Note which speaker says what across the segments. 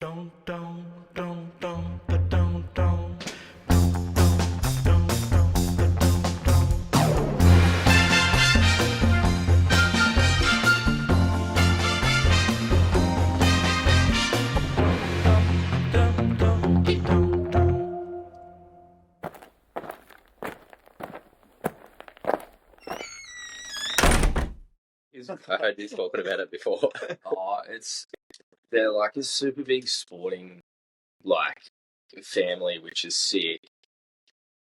Speaker 1: I heard you talking about it before.
Speaker 2: They're like a super big sporting family, which is sick.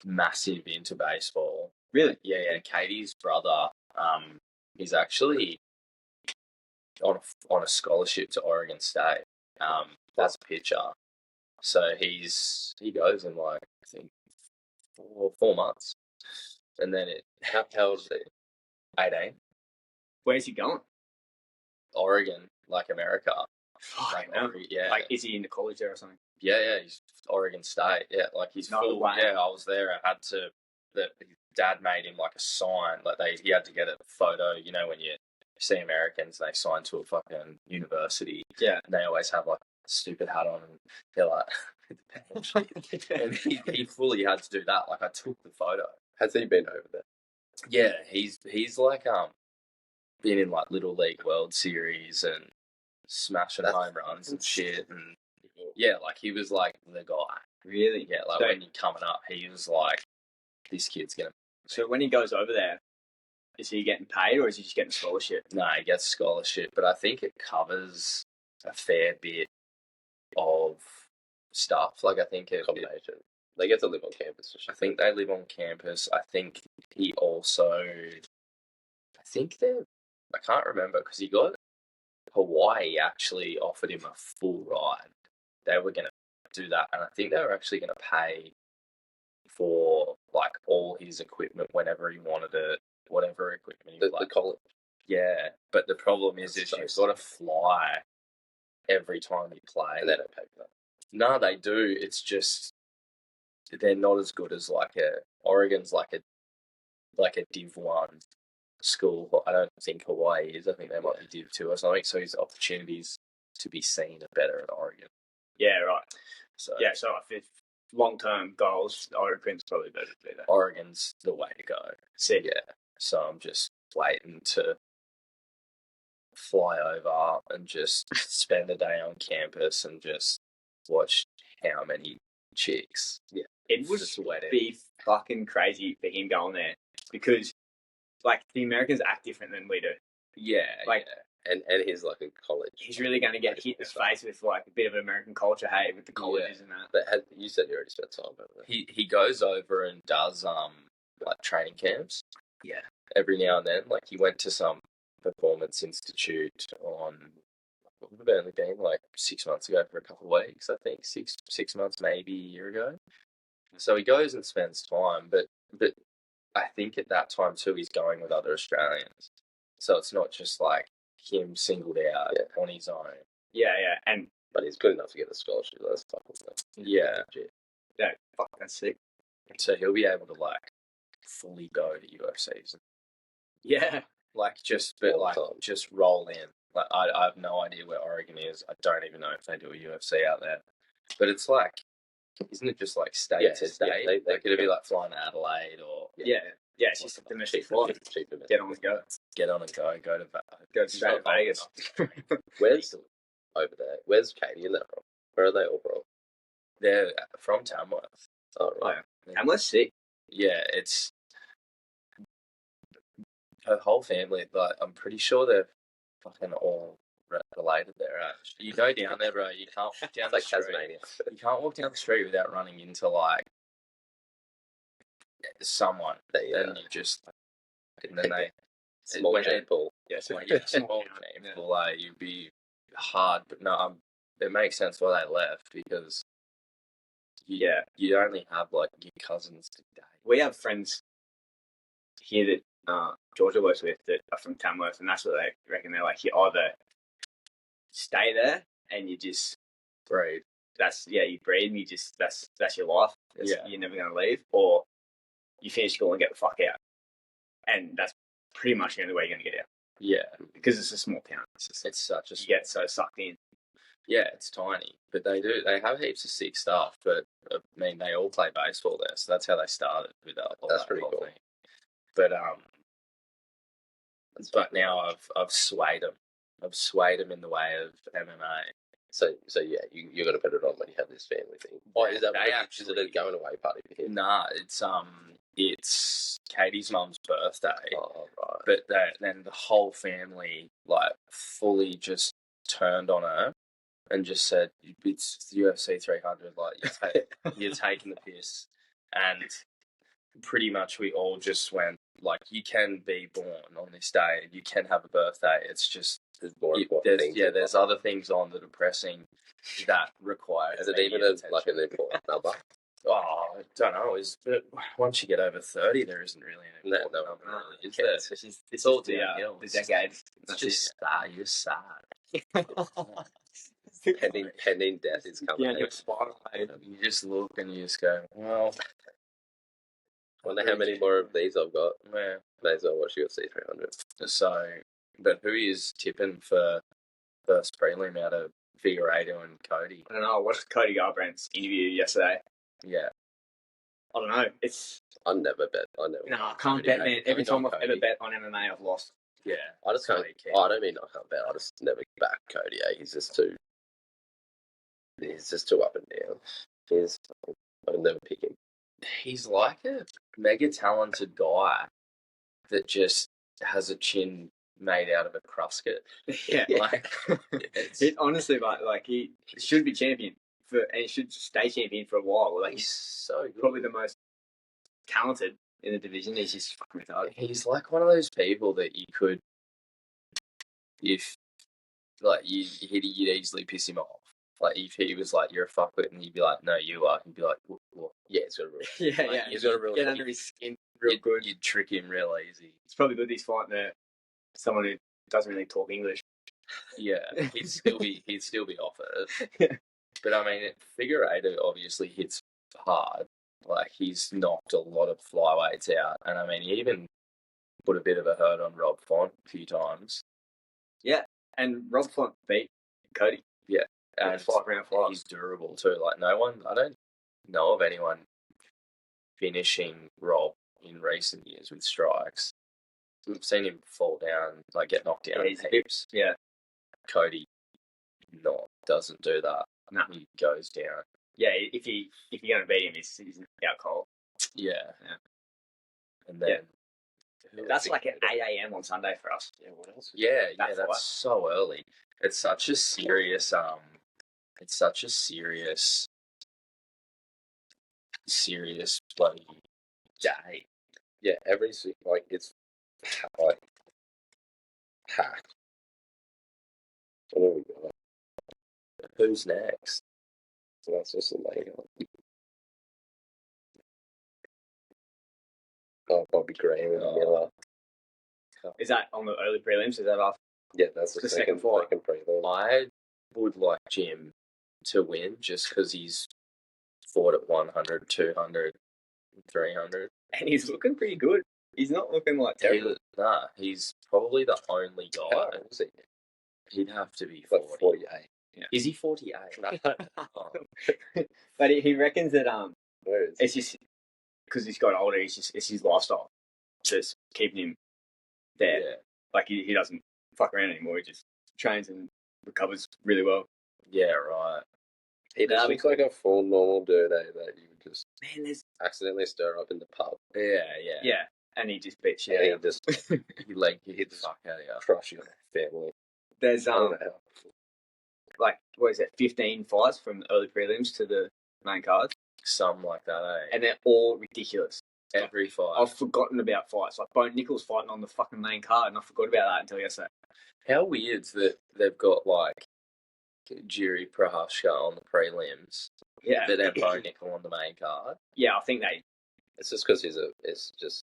Speaker 2: Massive into baseball.
Speaker 1: Really?
Speaker 2: Yeah. Katie's brother, he's actually on a scholarship to Oregon State. As a pitcher. So he goes in I think 4 months, and then
Speaker 1: How old is he?
Speaker 2: 18.
Speaker 1: Where's he going?
Speaker 2: Oregon, America.
Speaker 1: Yeah. Is he into college there or something?
Speaker 2: Yeah, he's Oregon State. Yeah, he's full. Way. Yeah, I was there. I had to. His dad made him a sign. He had to get a photo. You know when you see Americans, they sign to a fucking university.
Speaker 1: Yeah,
Speaker 2: and they always have a stupid hat on, and they're like, and he fully had to do that. I took the photo.
Speaker 1: Has he been over there?
Speaker 2: Yeah, he's been in Little League World Series and smashing home runs and shit, and yeah, he was the guy.
Speaker 1: Really?
Speaker 2: Yeah, so, when you're coming up, he was this kid's gonna.
Speaker 1: So when he goes over there, is he getting paid or is he just getting a scholarship?
Speaker 2: No, he gets a scholarship, but I think it covers a fair bit of stuff. I think
Speaker 1: combination. They get to live on campus.
Speaker 2: I think they live on campus. I think he also. I can't remember because he got Hawaii actually offered him a full ride. They were going to do that, and I think they were actually going to pay for all his equipment whenever he wanted it, whatever equipment he
Speaker 1: the college.
Speaker 2: Yeah, but the problem is you've got to fly every time you play.
Speaker 1: And they don't pay for that.
Speaker 2: No, they do. It's just they're not as good as Oregon's a Div 1 school. I don't think Hawaii is. I think they might be Div 2 or something. So his opportunities to be seen are better at Oregon.
Speaker 1: Yeah, right. So if long-term goals, Oregon's probably better to do that.
Speaker 2: Oregon's the way to go.
Speaker 1: See.
Speaker 2: Yeah. So I'm just waiting to fly over and just spend a day on campus and just watch how many chicks.
Speaker 1: Yeah. It would be fucking crazy for him going there because the Americans act different than we do.
Speaker 2: Yeah.
Speaker 1: And he's in college. He's really going to get hit in the face with a bit of American culture, with the colleges and that.
Speaker 2: But you said you already spent time over there. He goes over and does training camps.
Speaker 1: Yeah.
Speaker 2: Every now and then, he went to some performance institute on. We've only been 6 months ago for a couple of weeks. I think 6 months, maybe a year ago. So he goes and spends time, but I think at that time too, he's going with other Australians. So it's not just him singled out on his own.
Speaker 1: Yeah.
Speaker 2: But he's good enough to get a scholarship. That's fucking Yeah.
Speaker 1: Yeah, fucking sick.
Speaker 2: So he'll be able to fully go to UFCs.
Speaker 1: Yeah.
Speaker 2: Just roll in. I have no idea where Oregon is. I don't even know if they do a UFC out there. But it's isn't it just state to state? They could be flying to Adelaide or
Speaker 1: yeah. It's just a domestic flight. Get on and go.
Speaker 2: Get on and go.
Speaker 1: Go straight to Vegas.
Speaker 2: Where's over there? Where's Katie and that from? Where are they all from? They're from Tamworth.
Speaker 1: Oh right. Tamworth's sick.
Speaker 2: Yeah, it's her whole family. I'm pretty sure they're fucking all related there. You go down there, bro. You can't walk down the street.
Speaker 1: Tasmania.
Speaker 2: You can't walk down the street without running into someone. And you just and then they
Speaker 1: small people.
Speaker 2: Yeah, small people. You'd be hard, but no, it makes sense why they left because you only have your cousins to date.
Speaker 1: We have friends here that Georgia works with that are from Tamworth, and that's what they reckon. They're you either stay there and you just
Speaker 2: breed.
Speaker 1: You breed and you just that's your life. You're never going to leave, or you finish school and get the fuck out, and that's pretty much the only way you're going to get out.
Speaker 2: Yeah,
Speaker 1: because it's a small town.
Speaker 2: It's such a
Speaker 1: you get so sucked in.
Speaker 2: Yeah, it's tiny, but they have heaps of sick stuff. But I mean, they all play baseball there, so that's how they started with
Speaker 3: That's pretty
Speaker 2: whole
Speaker 3: cool.
Speaker 2: thing. But now I've swayed them. I've swayed them in the way of MMA.
Speaker 3: So yeah, you're gonna put it on when you have this family thing. Oh, is that is it a going away party for him?
Speaker 2: Nah, it's Katie's mum's birthday.
Speaker 3: Oh, right.
Speaker 2: But then the whole family like fully just turned on her and just said, "It's UFC 300. Like you're taking the piss," and pretty much we all just went like, "You can be born on this day, and you can have a birthday. It's just there's other things on that are pressing that require."
Speaker 3: Is it even an important number?
Speaker 2: Oh, I don't know. Once you get over 30, there isn't really an important number. Really, is there? It's all the
Speaker 1: decade.
Speaker 2: It's just sad. You're sad.
Speaker 3: pending death is coming.
Speaker 2: Yeah, you just look and you just go, well.
Speaker 3: Wonder how many more of these I've got.
Speaker 2: Yeah.
Speaker 3: May as well watch UFC 300.
Speaker 2: So, but who is tipping for first prelim out of Figueiredo and Cody?
Speaker 1: I don't know. I watched Cody Garbrandt's interview yesterday.
Speaker 2: Yeah.
Speaker 1: I don't know.
Speaker 3: I never bet. I
Speaker 1: can't bet, man. Every time I've ever bet on MMA, I've lost.
Speaker 2: Yeah.
Speaker 3: I just can't. I don't mean I can't bet. I just never back Cody. He's just too up and down. I'll never pick him.
Speaker 2: He's like a mega talented guy that just has a chin made out of a crusket.
Speaker 1: Yeah.
Speaker 2: Like,
Speaker 1: it honestly, like he should be champion and he should stay champion for a while. Like
Speaker 2: he's so good.
Speaker 1: Probably the most talented in the division. He's just fucking retarded.
Speaker 2: He's like one of those people that you could, if like you'd easily piss him off. Like if he was like, "You're a fuckwit," and you'd be like, "No, you are," he'd be like, well, "Yeah, it's got a real."
Speaker 1: He's got a real get under his skin real good.
Speaker 2: You'd trick him real easy.
Speaker 1: It's probably good he's fighting someone who doesn't really talk English.
Speaker 2: Yeah, he'd still be off it. But I mean, Figueiredo obviously hits hard. Like he's knocked a lot of flyweights out, and I mean, he even put a bit of a hurt on Rob Font a few times.
Speaker 1: Yeah, and Rob Font beat Cody.
Speaker 2: Yeah. And
Speaker 1: 5-round fight.
Speaker 2: He's durable too. Like I don't know of anyone finishing Rob in recent years with strikes. We've seen him fall down, like get knocked down. Heaps.
Speaker 1: Yeah.
Speaker 2: Cody doesn't do that.
Speaker 1: No.
Speaker 2: He goes down.
Speaker 1: Yeah, if you're gonna beat him, he's out cold.
Speaker 2: Yeah. And then
Speaker 1: that's like at 8 a.m. on Sunday for us.
Speaker 2: Yeah, what else? Yeah, that's so early. It's such a serious bloody day.
Speaker 3: Yeah, it's like hacked. What have we got?
Speaker 2: Who's next?
Speaker 3: So that's just a leg on. Oh, Bobby Graham and Miller.
Speaker 1: Is that on the early prelims? Is that after?
Speaker 3: Yeah, that's the second fight.
Speaker 2: I would like Jim to win just because he's fought at 100, 200, 300.
Speaker 1: And he's looking pretty good. He's not looking like terrible.
Speaker 2: He's probably the only guy. He'd have to be 40.
Speaker 3: Like 48.
Speaker 2: Yeah. Is he 48?
Speaker 1: Oh. But he reckons that
Speaker 3: where is
Speaker 1: it's just because he's got older. It's his lifestyle just keeping him there. Yeah. Like he doesn't fuck around anymore. He just trains and recovers really well.
Speaker 2: Yeah, right.
Speaker 3: He just looks like a full normal dude that you would just
Speaker 1: accidentally
Speaker 3: stir up in the pub.
Speaker 1: Yeah. And he just beats you.
Speaker 3: And he just
Speaker 2: he hit the fuck out of you.
Speaker 3: Crush your family.
Speaker 1: There's like what is it, 15 fights from the early prelims to the main cards.
Speaker 2: Something like that, eh?
Speaker 1: And they're all ridiculous.
Speaker 2: Every fight.
Speaker 1: I've forgotten about fights. Like Bone Nichols fighting on the fucking main card, and I forgot about that until yesterday.
Speaker 2: How weird that they've got like Jiri Prohaska on the prelims.
Speaker 1: Yeah.
Speaker 2: But then Bone Nickel on the main card.
Speaker 1: Yeah, I think
Speaker 3: it's just because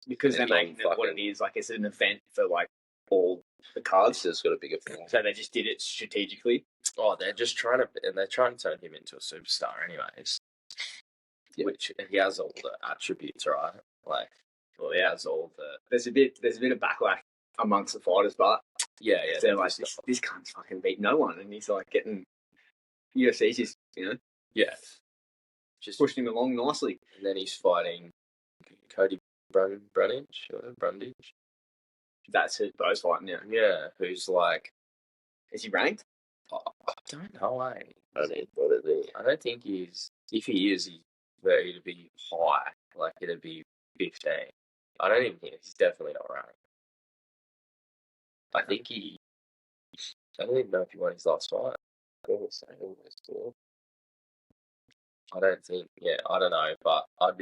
Speaker 1: because they're making it what it is. Like it's an event for like all the cards.
Speaker 3: It's just got a bigger thing.
Speaker 1: So they just did it strategically.
Speaker 2: Oh, they're trying to turn him into a superstar, anyways. Yeah. Which he has all the attributes, right? Like, well, he has all the.
Speaker 1: There's a bit of backlash amongst the fighters, but
Speaker 2: yeah,
Speaker 1: they're like this can't fucking beat no one, and he's like getting UFC's just,
Speaker 2: Yeah. Just
Speaker 1: pushing him along nicely.
Speaker 2: And then he's fighting Cody Brundage.
Speaker 1: That's who Bo's fighting now.
Speaker 2: Yeah, who's like,
Speaker 1: is he ranked?
Speaker 2: I don't know, eh?
Speaker 3: I
Speaker 2: don't think he's. If he is, it'd be high. Like it'd be 15. I don't even think he's definitely not ranked. I think he. I don't even know if he won his last fight. I don't think. Yeah, I don't know, but I'd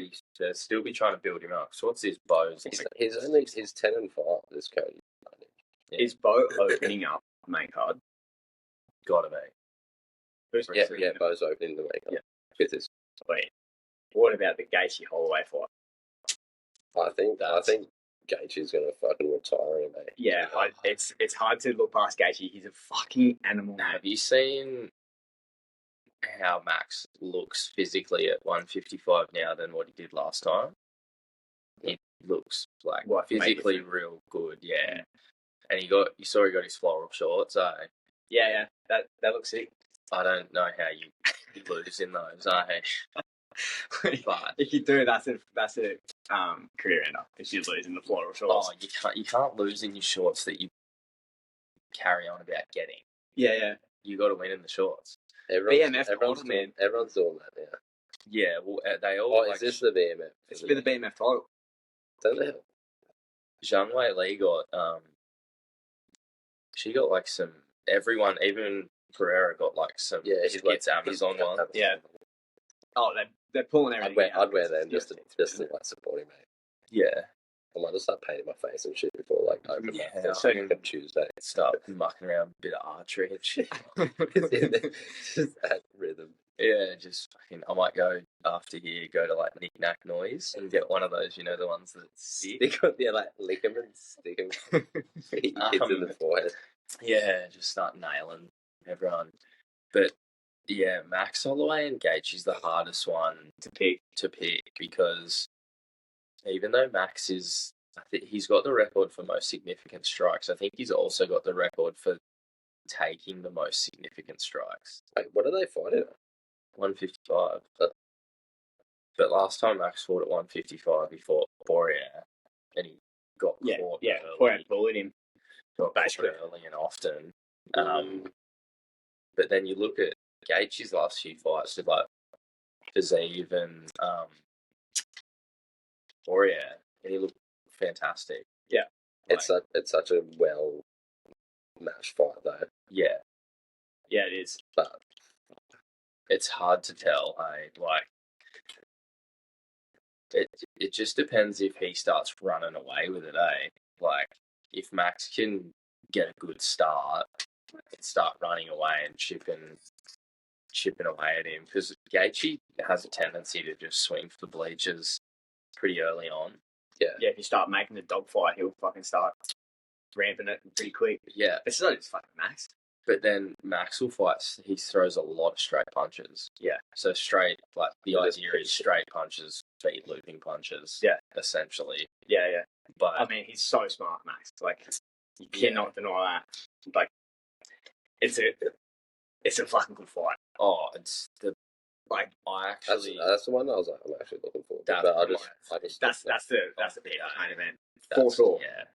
Speaker 2: still be trying to build him up. So what's his Bo's?
Speaker 3: He's 10-5. This Cody.
Speaker 1: Yeah. Is Bo opening up main card?
Speaker 2: Gotta be.
Speaker 3: Yeah, Bo's opening the main card.
Speaker 1: Yeah. Wait, what about the Gaethje Holloway fight?
Speaker 3: I think Gaethje's gonna fucking retire him, mate.
Speaker 1: Yeah, it's hard to look past Gaethje. He's a fucking animal.
Speaker 2: Have you seen how Max looks physically at 155 now than what he did last time? He looks like physically real good, yeah. And you saw he got his floral shorts, eh?
Speaker 1: Yeah, that looks sick.
Speaker 2: I don't know how you lose in those, eh? But
Speaker 1: if you do, that's a career ender. If you lose in the floral shorts,
Speaker 2: you can't lose in your shorts that you carry on about getting.
Speaker 1: Yeah.
Speaker 2: You got to win in the shorts.
Speaker 3: Everyone's doing that now.
Speaker 2: Yeah, well, they all.
Speaker 3: Is this the BMF?
Speaker 1: It's been the BMF title.
Speaker 3: Don't they?
Speaker 2: Zhang Wei Li got she got like some. Everyone, even Pereira, got like some.
Speaker 3: Yeah,
Speaker 2: it's Amazon one.
Speaker 1: Yeah. Oh, they're pulling everything.
Speaker 3: I'd wear them just to like support him, mate.
Speaker 2: Yeah.
Speaker 3: I might just start painting my face and shit before like open my Tuesday.
Speaker 2: Start mucking around a bit of archery and shit.
Speaker 3: Just add rhythm.
Speaker 2: Yeah, just fucking. I might go after here, go to like Knick Knack Noise and get one of those, the ones that stick.
Speaker 3: Like lick them and stick them. Hit kids in the forehead.
Speaker 2: Yeah, just start nailing everyone. But yeah, Max Holloway and Gaethje's the hardest one to pick because even though Max is, I think he's got the record for most significant strikes. I think he's also got the record for taking the most significant strikes.
Speaker 3: Wait, what are they fighting at?
Speaker 2: 155. But last time Max fought at 155, he fought Poirier, and he got caught.
Speaker 1: Yeah, Poirier bullied him.
Speaker 2: Got basically early and often. But then you look at Gaethje's last few fights with like Fazeev and Poirier, and he looked fantastic.
Speaker 1: Yeah,
Speaker 3: it's such a well matched fight though.
Speaker 1: Yeah, it is.
Speaker 3: But
Speaker 2: it's hard to tell. It just depends if he starts running away with it. Like if Max can get a good start and start running away and chipping away at him, because Gaethje has a tendency to just swing for the bleachers pretty early on.
Speaker 1: Yeah, if you start making the dogfight, he'll fucking start ramping it pretty quick.
Speaker 2: Yeah.
Speaker 1: It's not just fucking Max.
Speaker 2: But then Max will fight, he throws a lot of straight punches.
Speaker 1: Yeah.
Speaker 2: So straight, like the idea is straight punches beat looping punches.
Speaker 1: Yeah.
Speaker 2: Essentially.
Speaker 1: Yeah.
Speaker 2: But
Speaker 1: I mean, he's so smart, Max. Like, you cannot deny that. Like, it's a fucking good fight.
Speaker 2: Oh, it's the
Speaker 1: like
Speaker 2: I actually
Speaker 3: that's the one I was like, I'm actually looking forward to.
Speaker 1: That's the big main event. For sure.
Speaker 2: Yeah.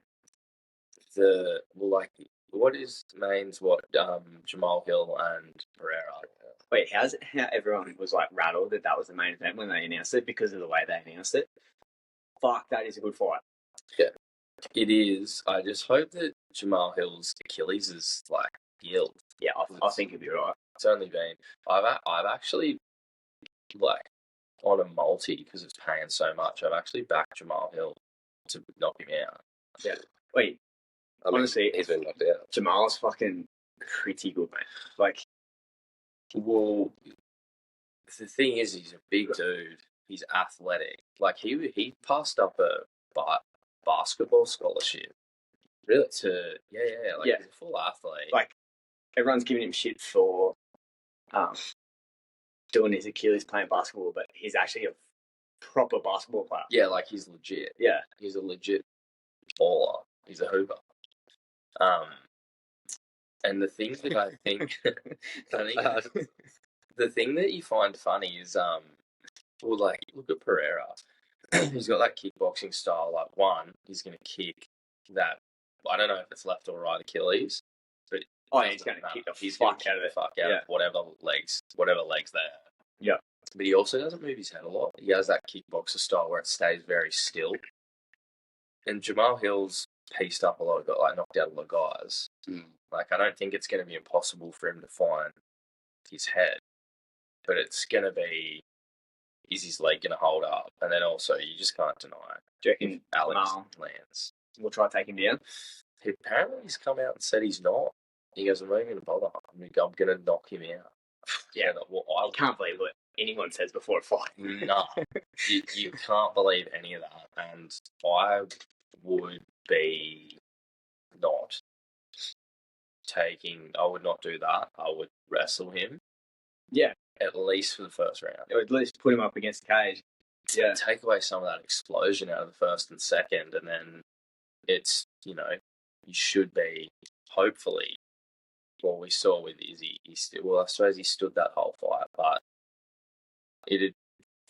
Speaker 2: What is names Jamal Hill and Pereira?
Speaker 1: Wait, how everyone was like rattled that was the main event when they announced it because of the way they announced it? Fuck, that is a good fight.
Speaker 2: Yeah, it is. I just hope that Jamal Hill's Achilles is like healed.
Speaker 1: Yeah, I think it'll be right.
Speaker 2: It's only been I've actually like on a multi because it's paying so much. I've actually backed Jamal Hill to knock him out.
Speaker 1: Yeah. Wait. Honestly,
Speaker 3: he's been knocked out.
Speaker 1: Jamal's fucking pretty good, mate. Like,
Speaker 2: well, the thing is, he's a big dude. He's athletic. Like, he passed up a basketball scholarship.
Speaker 3: Really?
Speaker 2: He's a full athlete.
Speaker 1: Like, everyone's giving him shit for doing his Achilles playing basketball, but he's actually a proper basketball player.
Speaker 2: Yeah, like, he's legit.
Speaker 1: Yeah.
Speaker 2: He's a legit baller. He's a hooper. And the thing that I think the thing that you find funny is, well, like, look at Pereira. He's got that kickboxing style. Like, one, he's going to kick that, I don't know if it's left or right Achilles, but
Speaker 1: He's going to kick the
Speaker 2: he's
Speaker 1: fuck
Speaker 2: out of whatever legs there.
Speaker 1: Yeah.
Speaker 2: But he also doesn't move his head a lot. He has that kickboxer style where it stays very still. And Jamal Hill's pieced up a lot of guys, like knocked out a lot of guys. Like, I don't think it's going to be impossible for him to find his head, but it's going to be, is his leg going to hold up? And then also, you just can't deny it.
Speaker 1: Do you reckon
Speaker 2: Alex lands?
Speaker 1: We'll try to take him down?
Speaker 2: Apparently, he's come out and said he's not. He goes, I'm not even going to bother. I'm going to knock him out.
Speaker 1: Yeah. I can't believe what anyone says before a fight.
Speaker 2: No. you can't believe any of that. And I would be not I would not do that. I would wrestle him.
Speaker 1: Yeah.
Speaker 2: At least for the first round.
Speaker 1: Or at least put him up against the cage. Yeah.
Speaker 2: Take away some of that explosion out of the first and second, and then it's, you should be, hopefully, what we saw with Izzy. I suppose he stood that whole fight, but I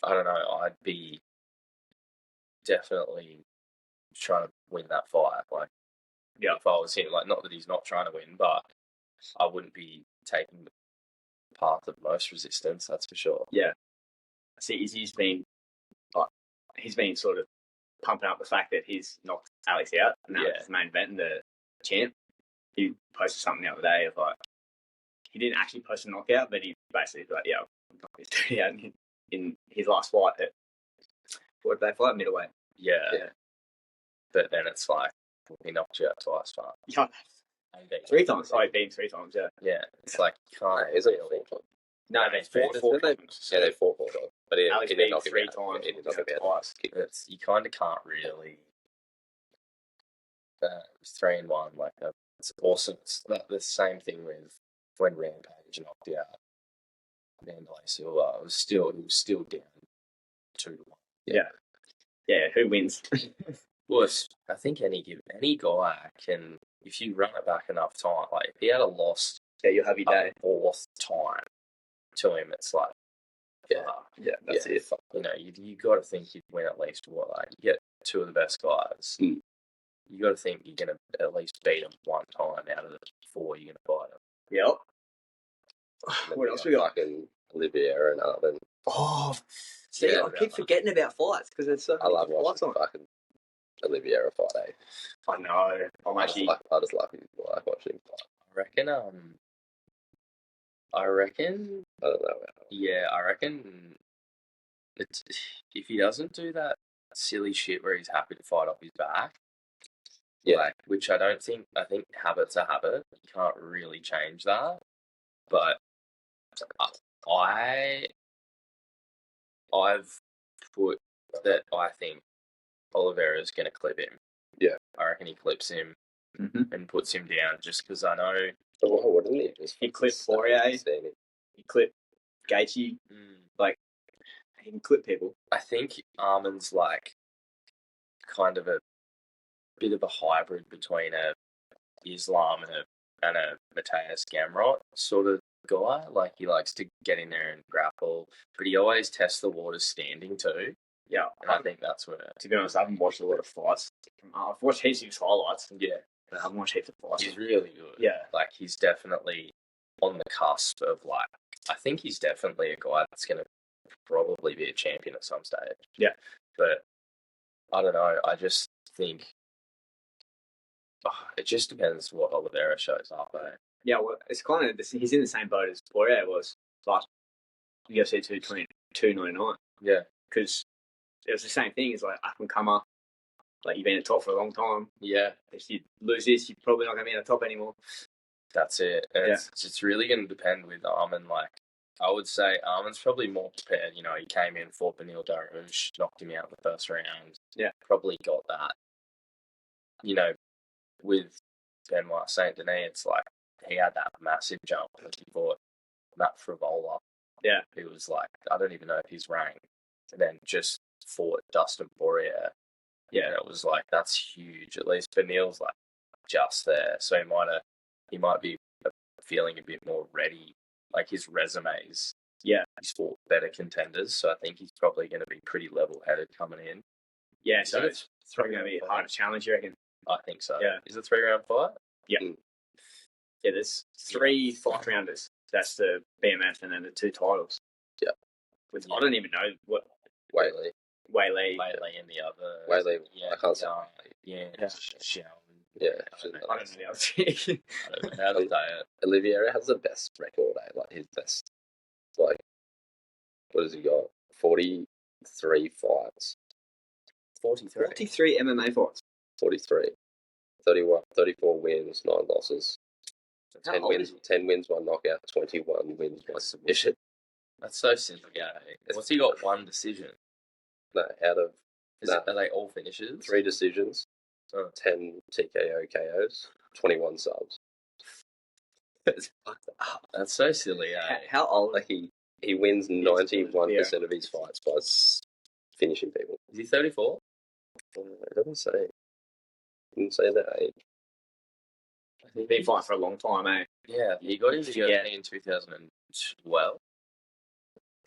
Speaker 2: don't know, I'd be definitely trying to win that fight. Like, if I was him, like, not that he's not trying to win, but I wouldn't be taking the path of most resistance, that's for sure.
Speaker 1: Yeah. See, Izzy's been sort of pumping up the fact that he's knocked Alex out, and that's the main event and the champ. He posted something the other day of, like, he didn't actually post a knockout, but he basically like, knocked his dude out in his last fight. What did they fight? Middleweight.
Speaker 2: Yeah. But then it's like, he knocked you out twice, but...
Speaker 1: Yeah. 3 times. He beat him 3 times, yeah.
Speaker 2: Yeah, it's like, you can't...
Speaker 3: Is it 4 times?
Speaker 1: No, it's 4 times.
Speaker 3: Yeah, they fought 4 times. But
Speaker 1: Alex
Speaker 3: he didn't knock
Speaker 1: beat
Speaker 3: him
Speaker 1: 3
Speaker 3: out.
Speaker 1: times.
Speaker 3: He didn't knock him out twice.
Speaker 2: You kind of can't really... It's 3 and 1, like, it's awesome. It's the same thing with when Rampage knocked out Mandalay Silva. He was still down 2-1.
Speaker 1: Yeah. Yeah, who wins?
Speaker 2: Well, I think any guy can, if you run it back enough time, like, if he had a lost
Speaker 1: you'll have your day.
Speaker 2: 4th time to him, it's like,
Speaker 1: that's it.
Speaker 2: You got to think you'd win at least you get 2 of the best guys. You got to think you're going to at least beat them 1 time out of the 4 you're going to fight them.
Speaker 1: Yep. What else we got?
Speaker 3: Fucking Olivier and Armin.
Speaker 1: Oh, see, I keep forgetting about fights because there's so many
Speaker 3: I love watching fucking Olivier fight.
Speaker 1: I know.
Speaker 3: I just like watching him fight.
Speaker 2: I reckon.
Speaker 3: I don't know.
Speaker 2: Yeah, I reckon. If he doesn't do that silly shit where he's happy to fight off his back. Yeah, which I don't think. I think habit's a habit. You can't really change that. But I've put that I think Oliveira's going to clip him.
Speaker 3: Yeah,
Speaker 2: I reckon he clips him and puts him down just because I know.
Speaker 3: What didn't he?
Speaker 1: He clipped Poirier. He clipped Gaethje. Like, he can clip people.
Speaker 2: I think Armin's like kind of a bit of a hybrid between a Islam and a Mateus Gamrot sort of guy. Like, he likes to get in there and grapple, but he always tests the waters standing too.
Speaker 1: Yeah,
Speaker 2: and I think that's where.
Speaker 1: To be honest, I haven't watched a lot of fights. I've watched heaps of his highlights. But I haven't watched heaps of fights.
Speaker 2: He's really good.
Speaker 1: Yeah,
Speaker 2: like, he's definitely on the cusp of, like, I think he's definitely a guy that's going to probably be a champion at some stage.
Speaker 1: Yeah,
Speaker 2: but I don't know. I just think it just depends what Oliveira shows up.
Speaker 1: Yeah, well, it's kind of he's in the same boat as Poirier was last UFC 299.
Speaker 2: Yeah,
Speaker 1: because it was the same thing. It's like up and comer. Like, you've been at the top for a long time.
Speaker 2: Yeah.
Speaker 1: If you lose this, you're probably not going to be at the top anymore.
Speaker 2: That's it. And it's really going to depend with Armin. Like, I would say Armin's probably more prepared. He came in, fought Benil Dariush, knocked him out in the first round.
Speaker 1: Yeah.
Speaker 2: Probably got that. With Benoit Saint Denis, it's like he had that massive jump. Like, he fought Matt Frivola.
Speaker 1: Yeah.
Speaker 2: He was like, I don't even know if he's ranked. And then just fought Dustin Poirier. Yeah, it was like, that's huge. At least Benil's like just there, so he might be feeling a bit more ready. Like, his resume's He's fought better contenders, so I think he's probably going to be pretty level-headed coming in.
Speaker 1: Yeah, so
Speaker 2: think
Speaker 1: it's probably going to be hard to challenge, you reckon?
Speaker 2: I think so.
Speaker 1: Yeah.
Speaker 2: Is it a 3-round fight?
Speaker 1: Yeah. Yeah, there's 3 5-rounders. That's the BMF and then the 2 titles.
Speaker 3: Yeah.
Speaker 1: I don't even know what...
Speaker 3: Whaley.
Speaker 2: Whaley and the other...
Speaker 3: Whaley, I can't say.
Speaker 2: Yeah.
Speaker 3: Yeah.
Speaker 1: I don't know the other two.
Speaker 2: I don't know how to say it.
Speaker 3: Olivier has the best record, like his best, like, what has he got? 43 fights.
Speaker 2: 43.
Speaker 1: 43 MMA fights.
Speaker 3: 43. 31, 34 wins, 9 losses. 10 wins, 1 knockout, 21 wins, 1 submission.
Speaker 2: That's so simple, yeah. What's he got? 1 decision?
Speaker 3: No, out of...
Speaker 2: Are they all finishes?
Speaker 3: 3 decisions, 10 TKO KOs, 21 subs.
Speaker 2: It's fucked up. That's so silly, eh?
Speaker 1: How old?
Speaker 3: Like, he wins 91% of his fights by finishing people.
Speaker 2: Is he 34?
Speaker 3: It doesn't say. It didn't say that age.
Speaker 1: He's been fighting for a long time, eh?
Speaker 2: Yeah, he got into UFC in 2012,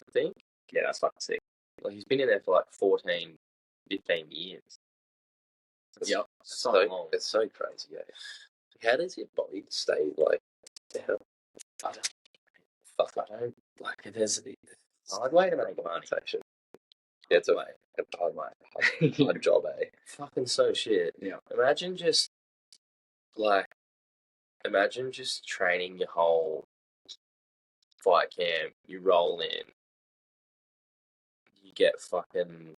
Speaker 2: I think.
Speaker 1: Yeah, that's fucking sick.
Speaker 2: Like, he's been in there for like 14, 15 years.
Speaker 1: Yep.
Speaker 2: So long.
Speaker 3: It's so crazy, yeah. How does your body stay, like, down?
Speaker 2: I don't, like, there's a hard way to make money.
Speaker 3: Yeah, it's a hard job, eh?
Speaker 2: Fucking so shit.
Speaker 1: Yeah.
Speaker 2: Imagine just training your whole fight camp, you roll in, you get fucking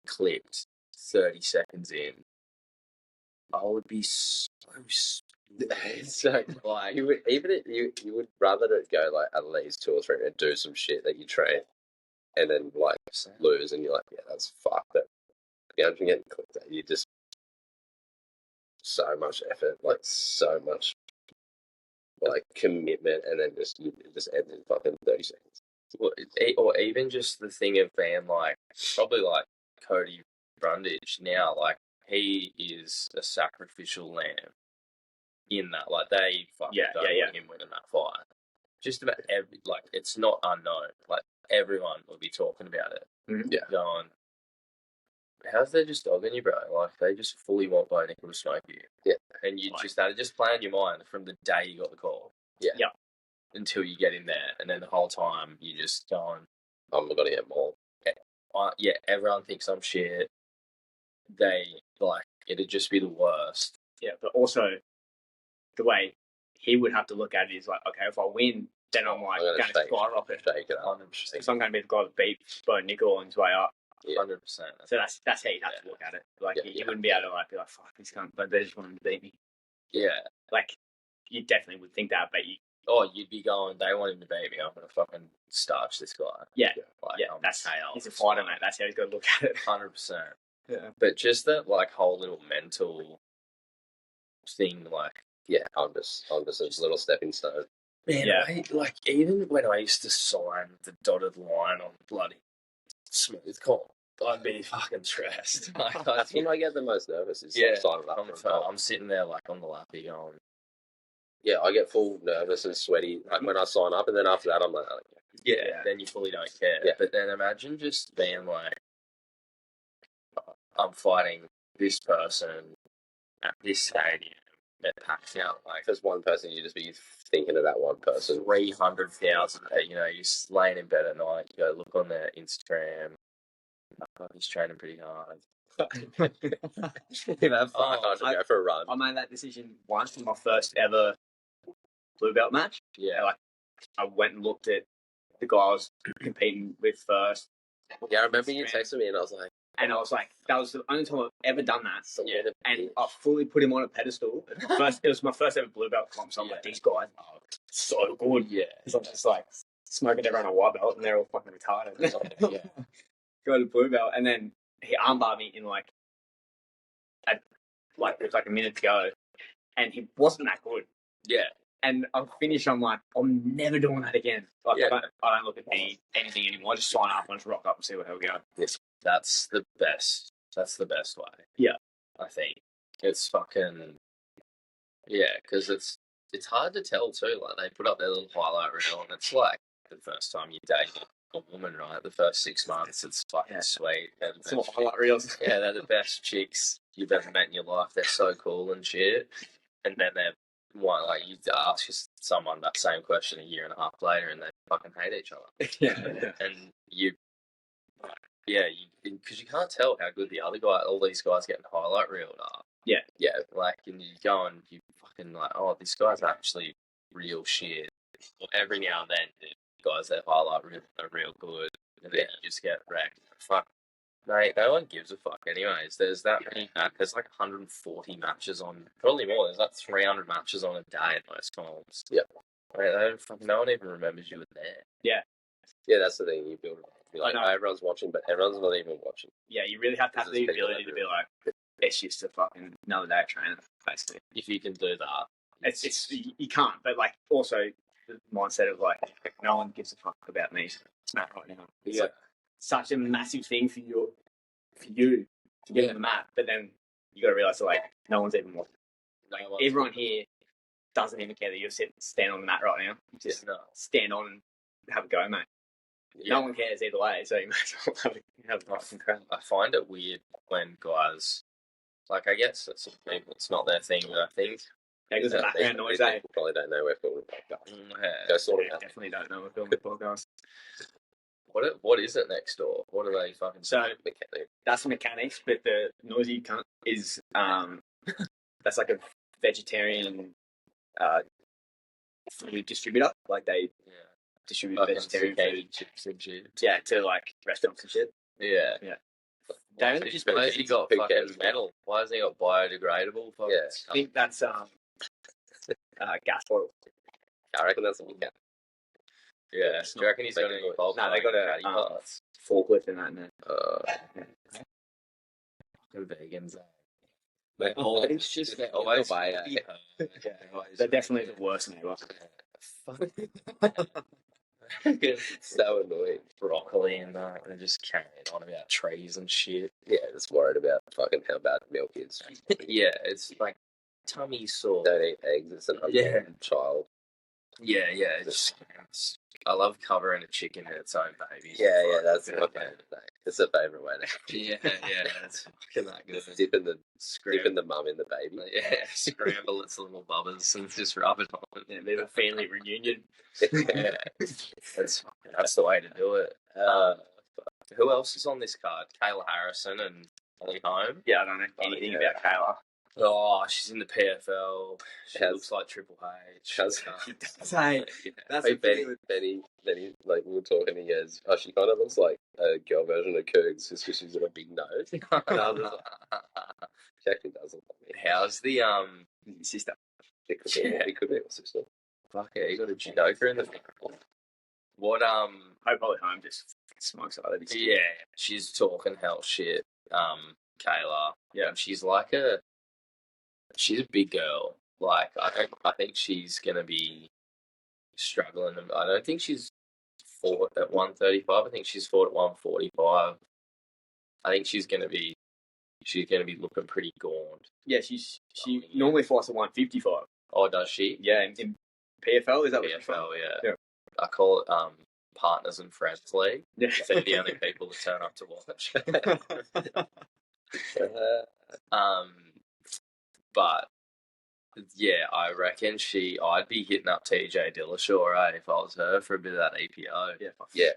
Speaker 2: clipped 30 seconds in. I would be so
Speaker 3: So,
Speaker 2: like,
Speaker 3: you would rather it go, like, at least 2 or 3 and do some shit that you train and then, like, lose and you're like, yeah, that's fucked. But yeah, I'm getting clipped at you just so much effort, like, so much, like, commitment, and then you just end in fucking 30 seconds.
Speaker 2: or even just the thing of being like, probably like Cody Brundage now, like, he is a sacrificial lamb in that, like, they fucking don't want him winning that fight. Just about it's not unknown. Like, everyone will be talking about it.
Speaker 1: Mm-hmm.
Speaker 3: Yeah.
Speaker 2: Going, how's they just dogging you, bro? Like, they just fully want Bo Nickel to smoke you.
Speaker 3: Yeah.
Speaker 2: And you just had to just play in your mind from the day you got the call.
Speaker 3: Yeah.
Speaker 1: Yeah.
Speaker 2: Until you get in there, and then the whole time you just going,
Speaker 3: I'm gonna get more.
Speaker 2: Yeah, everyone thinks I'm shit. They, like, it'd just be the worst.
Speaker 1: Yeah, but also the way he would have to look at it is like, okay, if I win, then I'm like going to skyrocket.
Speaker 3: Shake it up.
Speaker 1: Because I'm going to be the guy that beat Bo Nickel on his way up.
Speaker 2: 100%.
Speaker 1: So that's how you'd have to look at it. Like, you wouldn't be able to be like, fuck, this cunt, but they just want him to beat me.
Speaker 2: Yeah.
Speaker 1: Like, you definitely would think that, but
Speaker 2: you'd be going, they want him to beat me, I'm going to fucking starch this guy.
Speaker 1: Yeah.
Speaker 2: Like,
Speaker 1: yeah, that's how he's a fighter, mate. That's how he's got to look at it.
Speaker 2: 100%.
Speaker 1: Yeah.
Speaker 2: But just that, like, whole little mental thing, like,
Speaker 3: yeah, I'm just a little stepping stone.
Speaker 2: Man, like, even when I used to sign the dotted line on bloody smooth comp, I'd be fucking stressed. Like,
Speaker 3: that's when I get the most nervous. Is signing up.
Speaker 2: I'm sitting there, like, on the lappy going.
Speaker 3: Yeah, I get full nervous and sweaty, like, when I sign up, and then after that, I'm like,
Speaker 2: then you fully don't care.
Speaker 3: Yeah.
Speaker 2: But then imagine just being like, I'm fighting this person at this stadium. It packs out, like,
Speaker 3: there's one person, you just be thinking of that one person.
Speaker 2: 300,000. You know, you're laying in bed at night. You go look on their Instagram. Oh, he's training pretty hard.
Speaker 3: Go for a run.
Speaker 1: I made that decision once in my first ever blue belt match.
Speaker 2: Yeah,
Speaker 1: like, I went and looked at the guy I was competing with first.
Speaker 3: Yeah, I remember you texted me, and I was like,
Speaker 1: that was the only time I've ever done that.
Speaker 3: Yeah.
Speaker 1: And I fully put him on a pedestal. It was my first ever blue belt comp, so I'm like, these guys are so good.
Speaker 2: Yeah.
Speaker 1: So I'm just like smoking everyone a white belt, and they're all fucking retarded.
Speaker 2: Yeah.
Speaker 1: Go to blue belt, and then he armbarred me in with a minute to go, and he wasn't that good.
Speaker 2: Yeah.
Speaker 1: And I finished, I'm like, I'm never doing that again. Like, I don't look at anything anymore. I just sign up and just rock up and see what hell we go.
Speaker 2: Yes. That's the best. That's the best way.
Speaker 1: Yeah.
Speaker 2: I think. It's fucking... Yeah, because it's hard to tell too. Like, they put up their little highlight reel, and it's like the first time you date a woman, right? The first 6 months, it's fucking sweet. And
Speaker 1: Some highlight reels.
Speaker 2: yeah, they're the best chicks you've ever met in your life. They're so cool and shit. And then they're like you ask someone that same question a year and a half later, and they fucking hate each other.
Speaker 1: Yeah.
Speaker 2: And because you can't tell how good the other guy, all these guys getting highlight reeled are.
Speaker 1: Yeah.
Speaker 2: Yeah, like, and you go and you fucking like, oh, this guy's actually real shit. Every now and then, the guys that highlight are real good, and then you just get wrecked. Fuck, mate, no one gives a fuck anyways. There's that many, there's like 140 matches on, probably more, there's like 300 matches on a day in most comps.
Speaker 3: Yeah.
Speaker 2: Mate, no one even remembers you were there.
Speaker 1: Yeah.
Speaker 3: Yeah, that's the thing, you build it. Like,
Speaker 1: I know.
Speaker 3: everyone's watching, but everyone's not even watching.
Speaker 1: Yeah, you really have to have the ability to be like, it's just a fucking another day of training, basically.
Speaker 2: If you can do that.
Speaker 1: It's you can't, but like also the mindset of like no one gives a fuck about me. It's not right now. It's like such a massive thing for you to get on the mat, but then you got to realize that like no one's even watching. Like everyone here doesn't even care that you're stand on the mat right now. Just stand on and have a go, mate. Yeah. No one cares either way, so you might as well have a fucking crap.
Speaker 2: I find it weird when guys, like, I guess that some people it's not their thing, but I think
Speaker 1: there's a background noise.
Speaker 3: People probably don't know we're filming a podcast.
Speaker 1: Definitely don't know we're filming a podcast.
Speaker 2: What is it next door? What are they fucking?
Speaker 1: So
Speaker 3: mechanics?
Speaker 1: That's mechanics, but the noisy cunt is that's like a vegetarian food distributor. Like they distribute vegetarian food,
Speaker 2: chips and shit.
Speaker 1: Yeah, to like restaurants and shit.
Speaker 2: Yeah.
Speaker 1: They only just
Speaker 2: why has he got fucking metal? Why has he got biodegradable?
Speaker 1: I think that's gas oil.
Speaker 3: I reckon that's a mechanic.
Speaker 2: Yeah. Do you reckon he's got any bulb?
Speaker 1: No, they got a forklift in that.
Speaker 2: Fucking vegans.
Speaker 3: Mate,
Speaker 2: it's just always
Speaker 1: they're definitely the worst neighbour.
Speaker 3: So annoying.
Speaker 2: Broccoli and that. They're just carrying on about trees and shit.
Speaker 3: Yeah, just worried about fucking how bad milk is.
Speaker 2: Yeah, it's like tummy sore.
Speaker 3: Don't eat eggs. It's an unborn child.
Speaker 2: Yeah. I love covering a chicken in its own baby.
Speaker 3: Yeah, that's my favourite thing. It's a favourite way to
Speaker 2: Yeah, it's fucking that good.
Speaker 3: Just dipping the mum in the baby.
Speaker 2: Yeah, scramble its little bubbers and just rub it on.
Speaker 1: Yeah, a bit of a family reunion.
Speaker 2: Yeah, that's the way to do it. Who else is on this card? Kayla Harrison and Holly Holm.
Speaker 1: Yeah, I don't know anything about Kayla.
Speaker 2: Oh, she's in the PFL. She looks like Triple H.
Speaker 1: Hey, that's
Speaker 3: Benny, like, we were talking, he goes, oh, she kind of looks like a girl version of Cougs, just because she's got a big nose. She actually does look like me.
Speaker 2: How's the,
Speaker 1: sister?
Speaker 3: It could be her sister.
Speaker 2: Fuck yeah, you got a judoka in the What,
Speaker 1: Hope Holly Holm just smokes other bits.
Speaker 2: Yeah, she's talking hell shit, Kayla. Yeah, she's a big girl. Like, I think she's gonna be struggling. I don't think she's fought at 135. I think she's fought at 145. I think she's gonna be looking pretty gaunt.
Speaker 1: Yeah, she normally fights at 155.
Speaker 2: Oh, does she?
Speaker 1: Yeah, in PFL, is that
Speaker 2: PFL? Yeah. I call it Partners and Friends League.
Speaker 1: Yeah,
Speaker 2: they're the only people that turn up to watch. But yeah, I reckon I'd be hitting up TJ Dillashaw, if I was her, for a bit of that EPO.
Speaker 3: Yeah.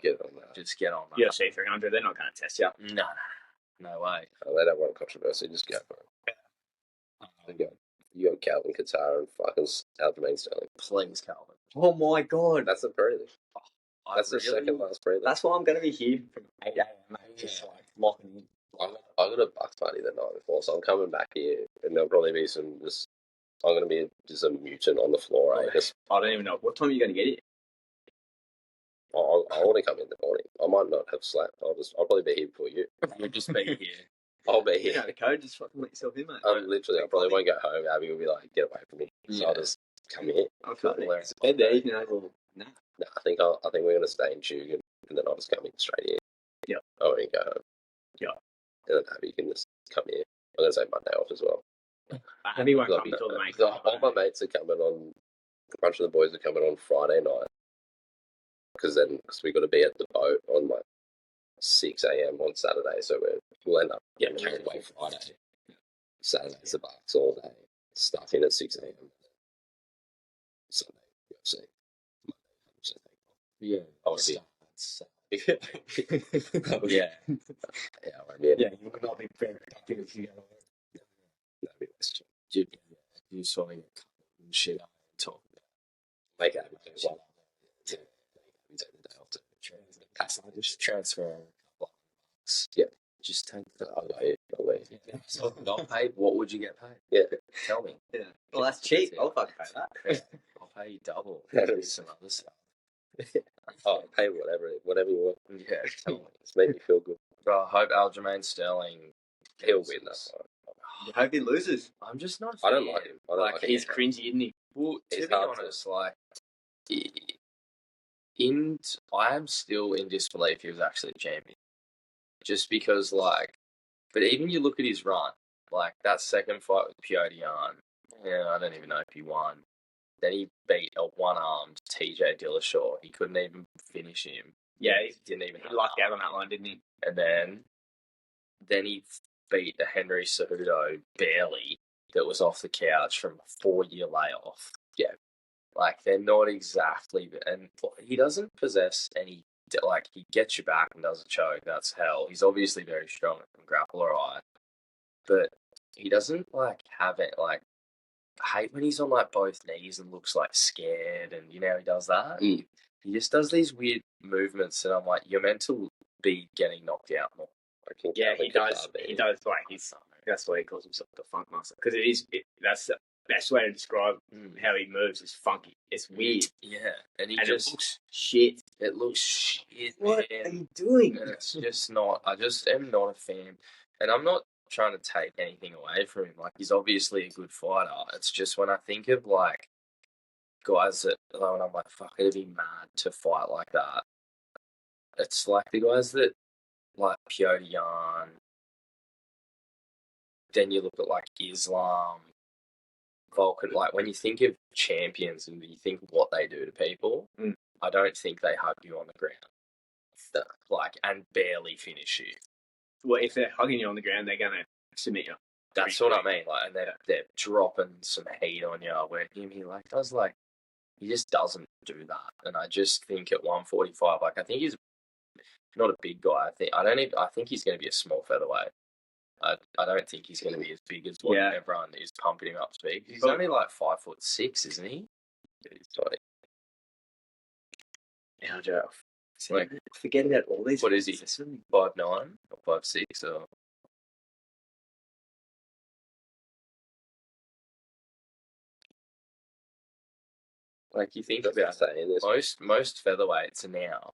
Speaker 3: Get on that.
Speaker 2: Just get on that.
Speaker 1: UFC 300, they're not going to test you.
Speaker 2: No way.
Speaker 3: Oh, they don't want controversy, just go for it. You got Calvin Kattar and fucking Aljamain Sterling.
Speaker 2: Please, Calvin.
Speaker 1: Oh my god.
Speaker 3: That's a prelude. That's the second last prelude.
Speaker 1: That's why I'm going to be here from 8 a.m, mate. Just like locking in.
Speaker 3: I got a Bucks party the night before, so I'm coming back here, and there'll probably be I'm going to be just a mutant on the floor.
Speaker 1: I don't even know. What time are you going to get here?
Speaker 3: I want to come in the morning. I might not have slept. I'll probably be here before you.
Speaker 2: You'll just be here.
Speaker 3: I'll be here.
Speaker 1: You know the code, just fucking let yourself in, mate.
Speaker 3: I probably won't go home. Abby will be like, get away from me. So I'll just come here.
Speaker 1: I'll feel bed there, you know.
Speaker 3: No, I think we're going to stay in Tug, and then I'll just come in straight here.
Speaker 1: Yeah.
Speaker 3: I won't go home.
Speaker 1: Yeah.
Speaker 3: And then Abby can just come here. I'm going to take Monday off as well.
Speaker 1: Abby won't come until the main.
Speaker 3: All my mates are coming on. A bunch of the boys are coming on Friday night. because we got to be at the boat on like 6 a.m. on Saturday, so we'll end up getting carried away Friday. Saturday's the Bucks all day, stuck in at 6 a.m. Sunday, UFC.
Speaker 2: Yeah.
Speaker 3: Obviously.
Speaker 2: Yeah.
Speaker 3: Yeah, I won't be
Speaker 1: Yeah, you will not be very productive if you go to work.
Speaker 3: that'd be less chill.
Speaker 2: You saw me and shit up and talk about
Speaker 3: Make it happen. Take the day off to
Speaker 2: just transfer a couple of bucks.
Speaker 3: Yeah.
Speaker 2: Just take the
Speaker 3: I'll leave.
Speaker 2: Yeah. So not paid. What would you get paid?
Speaker 3: Yeah.
Speaker 2: Tell me.
Speaker 1: Yeah. Well, that's cheap. I'll fucking pay that.
Speaker 2: Yeah. I'll pay you double.
Speaker 3: Yeah.
Speaker 2: Do some other stuff.
Speaker 3: Oh, pay whatever you want.
Speaker 2: Yeah. Tell me.
Speaker 3: Just make me feel good.
Speaker 2: Bro, I hope Aljamain Sterling
Speaker 3: He'll win that fight.
Speaker 1: You hope he loses.
Speaker 2: I'm just not.
Speaker 3: I don't like him. I don't
Speaker 2: Like,
Speaker 3: like him.
Speaker 1: He's cringy, isn't he?
Speaker 2: Well,
Speaker 3: He's
Speaker 2: to be
Speaker 3: hard to-
Speaker 2: honest, like, I am still in disbelief he was actually a champion. Just because, like, but even you look at his run, like, that second fight with Piotr Jan, yeah, I don't even know if he won. Then he beat a one-armed TJ Dillashaw. He couldn't even finish him.
Speaker 1: Yeah, he
Speaker 2: Didn't even
Speaker 1: lucked out on that line, didn't he?
Speaker 2: And then he beat a Henry Cejudo barely that was off the couch from a 4-year layoff. Yeah. Like, they're not exactly... And he doesn't possess any... Like, he gets you back and doesn't choke. That's hell. He's obviously very strong and grappler eye. But he doesn't, like, have it, like... I hate when he's on, like, both knees and looks, like, scared and, you know, he does that.
Speaker 3: Mm.
Speaker 2: He just does these weird movements and I'm like, you're meant to be getting knocked out more.
Speaker 1: Yeah, he does. He does. Like that's why he calls himself the Funk Master, because that's the best way to describe how he moves. Is funky. It's weird.
Speaker 2: Yeah, and
Speaker 1: it looks shit.
Speaker 2: It looks shit.
Speaker 1: What
Speaker 2: man.
Speaker 1: are you doing?
Speaker 2: And it's just not. I just am not a fan, and I'm not trying to take anything away from him. Like, he's obviously a good fighter. It's just when I think of like guys that, when I'm like, fuck, it'd be mad to fight like that. It's like the guys that, like, Piotr Jan. Then you look at, like, Islam, Vulcan. Like, when you think of champions and you think of what they do to people, I don't think they hug you on the ground. Like, and barely finish you.
Speaker 1: Well, if they're hugging you on the ground, they're going to submit you.
Speaker 2: That's what I mean. Like, and they're dropping some heat on you. Where he like does, like, he just doesn't do that. And I just think at 145, like, I think he's not a big guy. I think he's going to be a small featherweight. I don't think he's going to be as big as what everyone is pumping him up to be. He's only like 5'6", isn't he?
Speaker 3: He's tiny.
Speaker 1: Yeah, Joe. Like, forget about all these.
Speaker 2: What is he? 5'9" or 5'6" or? Like, you think about
Speaker 3: saying this.
Speaker 2: Most featherweights are now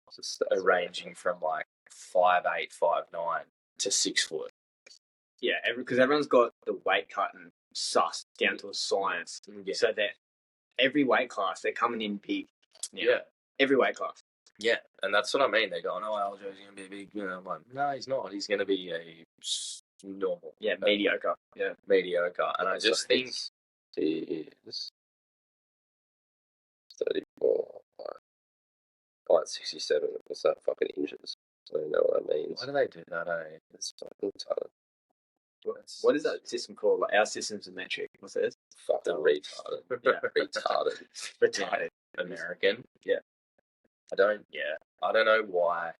Speaker 2: ranging from like 5'8", 5'9" to 6 foot.
Speaker 1: Yeah, because everyone's got the weight cut and sussed down to a science.
Speaker 2: Yeah.
Speaker 1: So that every weight class, they're coming in big.
Speaker 2: Yeah.
Speaker 1: Every weight class.
Speaker 2: Yeah, and that's what I mean. They're going, oh, Aljo's going to be big. You know, I'm like, no, he's not. He's going to be a normal.
Speaker 1: Yeah, mediocre. Yeah.
Speaker 2: Mediocre. And I just think
Speaker 3: he is 34. Like 67. What's that? Fucking inches. I don't know what that means.
Speaker 2: Why do they do that, eh?
Speaker 3: It's fucking retarded.
Speaker 1: What is that system called? Like, our system's a metric. What's it?
Speaker 3: Fucking retarded.
Speaker 2: Yeah.
Speaker 3: Retarded.
Speaker 1: Retarded.
Speaker 2: American.
Speaker 1: Yeah.
Speaker 2: I don't know why.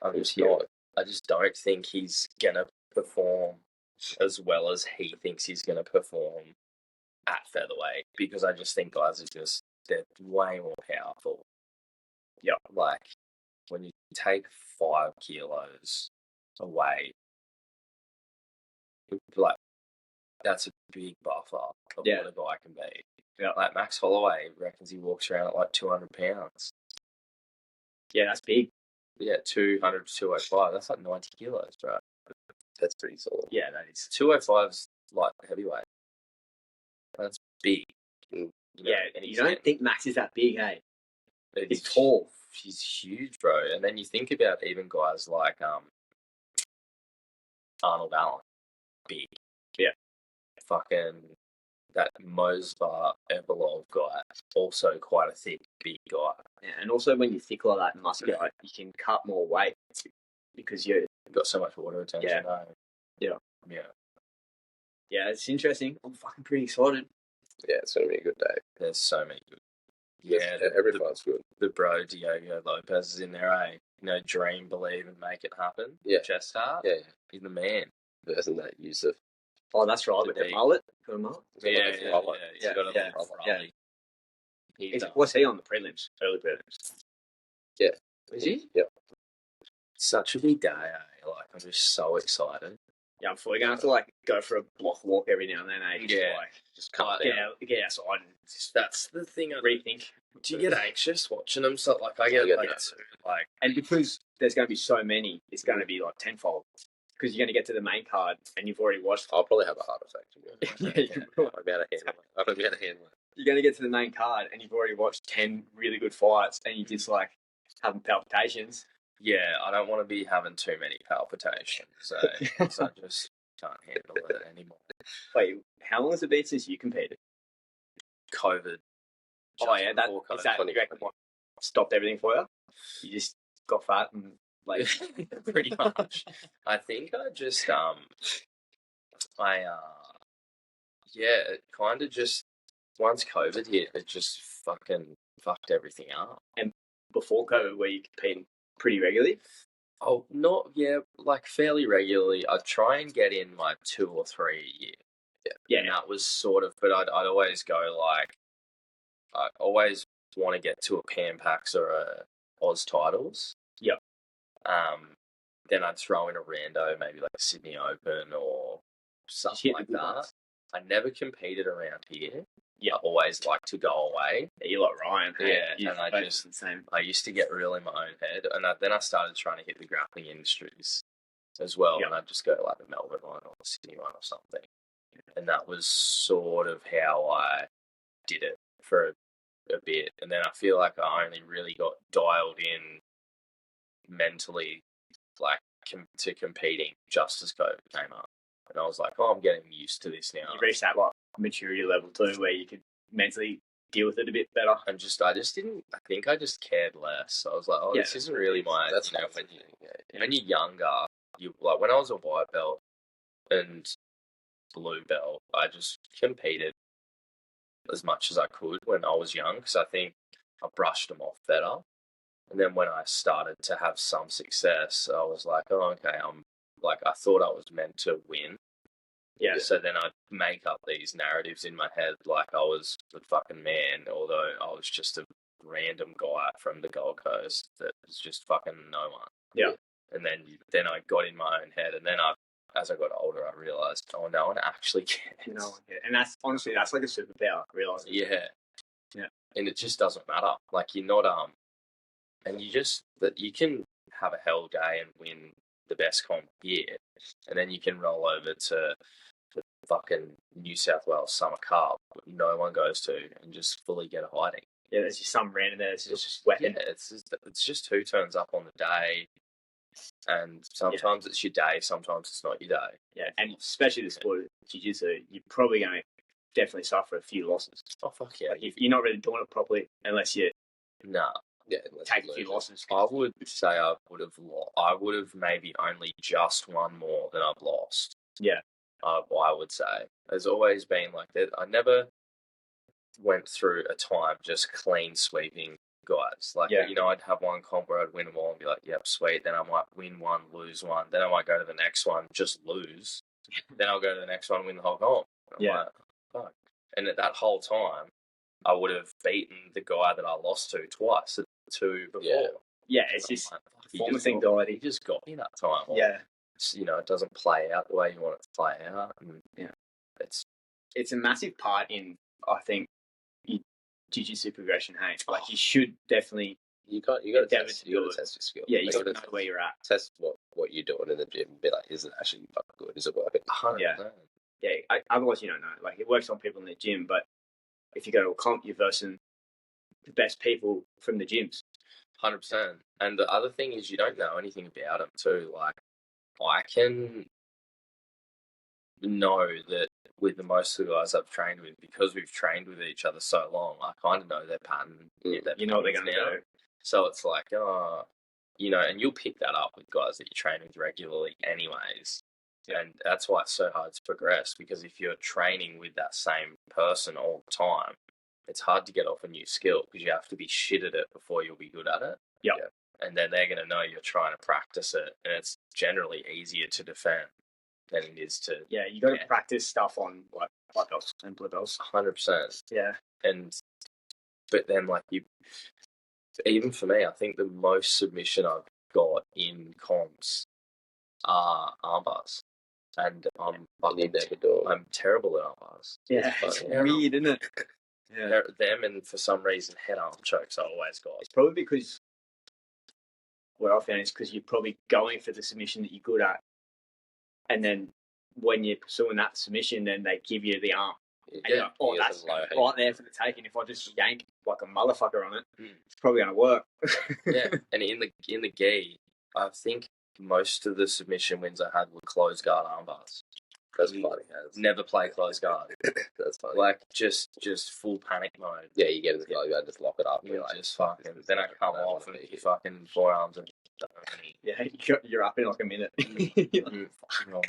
Speaker 2: I just don't think he's going to perform as well as he thinks he's going to perform at featherweight, because I just think guys they're way more powerful. Yeah. Like, when you take 5 kilos away, like, that's a big buffer of what a guy can be. Yeah. Like, Max Holloway reckons he walks around at like 200 pounds.
Speaker 1: Yeah, that's big.
Speaker 2: Yeah, 200 to 205. That's like 90 kilos, bro.
Speaker 3: That's pretty solid.
Speaker 2: Yeah, that is. 205's like heavyweight. That's big.
Speaker 1: Yeah, and you don't think Max is that big, hey?
Speaker 2: He's tall. He's huge, bro. And then you think about even guys like Arnold Allen. Big.
Speaker 1: Yeah.
Speaker 2: Fucking that Mosvar Evolov guy, also quite a thick, big guy.
Speaker 1: Yeah, and also when you're thick like that and muscular, you can cut more weight because you've
Speaker 2: got so much water retention.
Speaker 1: Yeah.
Speaker 2: Yeah.
Speaker 1: Yeah, it's interesting. I'm fucking pretty excited.
Speaker 3: Yeah, it's going to be a good day.
Speaker 2: There's so many good. Yeah,
Speaker 3: every fight's good.
Speaker 2: The bro Diogo Lopez is in there, eh? You know, dream, believe, and make it happen.
Speaker 3: Yeah.
Speaker 2: Chest heart.
Speaker 3: Yeah.
Speaker 2: He's the man.
Speaker 3: Isn't that Yusuf?
Speaker 1: Oh, that's right, with the mullet. Got a mullet?
Speaker 2: Yeah. He's got a
Speaker 1: yeah.
Speaker 2: He's
Speaker 1: What's he on the prelims? Early prelims.
Speaker 3: Yeah.
Speaker 2: Is he?
Speaker 3: Yeah.
Speaker 2: Such a big day, eh? Like, I'm just so excited.
Speaker 1: Yeah, I'm fully going to have to, like, go for a block walk every now and then, eh?
Speaker 3: Just cut
Speaker 1: get outside and just
Speaker 2: that's the thing.
Speaker 1: rethink.
Speaker 2: Do you get anxious watching them? So, like, I get
Speaker 1: and because there's going to be so many, it's going to be, like, tenfold. Because you're going to get to the main card and you've already watched.
Speaker 3: I'll probably have a heart attack.
Speaker 1: Yeah,
Speaker 3: I'll be able to handle it. I'll be able to handle it.
Speaker 1: You're going to get to the main card and you've already watched 10 really good fights and you just, like, having palpitations.
Speaker 2: Yeah, I don't want to be having too many palpitations, so I just can't handle it anymore.
Speaker 1: Wait, how long has it been since you competed?
Speaker 2: COVID.
Speaker 1: Oh, yeah, is that you reckon what stopped everything for you? You just got fat and, like...
Speaker 2: Pretty much. I think I just, it kind of just, once COVID hit, it just fucking fucked everything up.
Speaker 1: And before COVID, were you competing pretty regularly?
Speaker 2: Oh, like fairly regularly. I'd try and get in like 2 or 3 a year.
Speaker 1: Yeah.
Speaker 2: And that was sort of, but I'd always go like, I always want to get to a Pan Pacs or a Oz titles.
Speaker 1: Yep.
Speaker 2: Then I'd throw in a rando, maybe like a Sydney Open or something like that. I never competed around here. Yeah, I always like to go away.
Speaker 1: Yeah, you're like Ryan. Hey?
Speaker 2: Yeah, and I used to get real in my own head, and then I started trying to hit the grappling industries as well, and I'd just go to like the Melbourne one or the Sydney one or something, and that was sort of how I did it for a bit, and then I feel like I only really got dialed in mentally, like to competing just as COVID came up, and I was like, oh, I'm getting used to this now.
Speaker 1: You reached that like maturity level too, where you could mentally deal with it a bit better.
Speaker 2: And I think I just cared less. I was like, oh, this isn't really my.
Speaker 3: That's
Speaker 2: when you're younger, you like when I was a white belt and blue belt, I just competed as much as I could when I was young because I think I brushed them off better. And then when I started to have some success, I was like, oh, okay, I thought I was meant to win. Yeah, so then I'd make up these narratives in my head like I was the fucking man, although I was just a random guy from the Gold Coast that was just fucking no one.
Speaker 1: Yeah.
Speaker 2: And then I got in my own head, and then as I got older, I realised, oh, no one actually cares.
Speaker 1: No one cares. And that's like a superpower, realising.
Speaker 2: Yeah.
Speaker 1: Yeah.
Speaker 2: And it just doesn't matter. Like, you're not, and you can have a hell day and win the best comp here, and then you can roll over to the fucking New South Wales Summer Cup that no one goes to and just fully get a hiding.
Speaker 1: Yeah, there's just some random there. It's just wetting.
Speaker 2: Yeah, it's just who turns up on the day, and sometimes it's your day, sometimes it's not your day.
Speaker 1: Yeah, and especially the sport of jiu-jitsu, you're probably going to definitely suffer a few losses.
Speaker 2: Oh, fuck yeah.
Speaker 1: Like, if you're not really doing it properly unless you take a few losses.
Speaker 2: I would say I would have maybe only just won more than I've lost.
Speaker 1: Yeah.
Speaker 2: I would say. There's always been like that. I never went through a time just clean sweeping guys. Like, I'd have one comp where I'd win them all and be like, yep, sweet. Then I might win one, lose one. Then I might go to the next one, just lose. Then I'll go to the next one, win the whole comp. Like, fuck. And at that whole time, I would have beaten the guy that I lost to twice, the two before.
Speaker 1: Yeah, it's just performance anxiety.
Speaker 2: He just got me that time.
Speaker 1: Yeah.
Speaker 2: It doesn't play out the way you want it to play out. And,
Speaker 1: it's a massive part in, I think, jiu-jitsu progression. Hey, like you should definitely.
Speaker 3: You got to test your skill.
Speaker 1: Yeah, you got to know where you're at.
Speaker 3: Test what you're doing in the gym. Be like, is it actually fucking good? Is it working?
Speaker 2: 100%.
Speaker 1: Yeah. Otherwise, you don't know. Like, it works on people in the gym, but if you go to a comp, you're versing the best people from the gyms.
Speaker 2: 100%. And the other thing is, you don't know anything about them too. Like, I can know that with the most of the guys I've trained with, because we've trained with each other so long, I kind of know their pattern.
Speaker 1: You know what they're going to do.
Speaker 2: So it's like, you know, and you'll pick that up with guys that you train with regularly anyways. And that's why it's so hard to progress, because if you're training with that same person all the time, it's hard to get off a new skill because you have to be shit at it before you'll be good at it.
Speaker 1: Yep.
Speaker 2: And then they're going to know you're trying to practice it, and it's generally easier to defend than it is to...
Speaker 1: Yeah, you got to practice stuff on like white belts and blue belts.
Speaker 2: 100%.
Speaker 1: Yeah.
Speaker 2: But then, like, even for me, I think the most submission I've got in comps are armbars. And I'm terrible at armbars.
Speaker 1: Yeah, it's weird, isn't it?
Speaker 2: Yeah. Them, and for some reason, head arm chokes I always got.
Speaker 1: It's probably because what I found is because you're probably going for the submission that you're good at, and then when you're pursuing that submission, then they give you the arm. And you're like, oh, that's right there for the taking. If I just yank like a motherfucker on it, it's probably going to work.
Speaker 2: Yeah, and in the gi, I think most of the submission wins I had were closed guard armbars.
Speaker 3: That's funny.
Speaker 2: Never play closed guard.
Speaker 3: That's funny.
Speaker 2: Like, just full panic mode.
Speaker 3: Yeah, you get in the closed guard, just lock it up.
Speaker 2: You just fucking... Then I come off and your fucking forearms are...
Speaker 1: Yeah, you're up in like a minute.
Speaker 2: I'm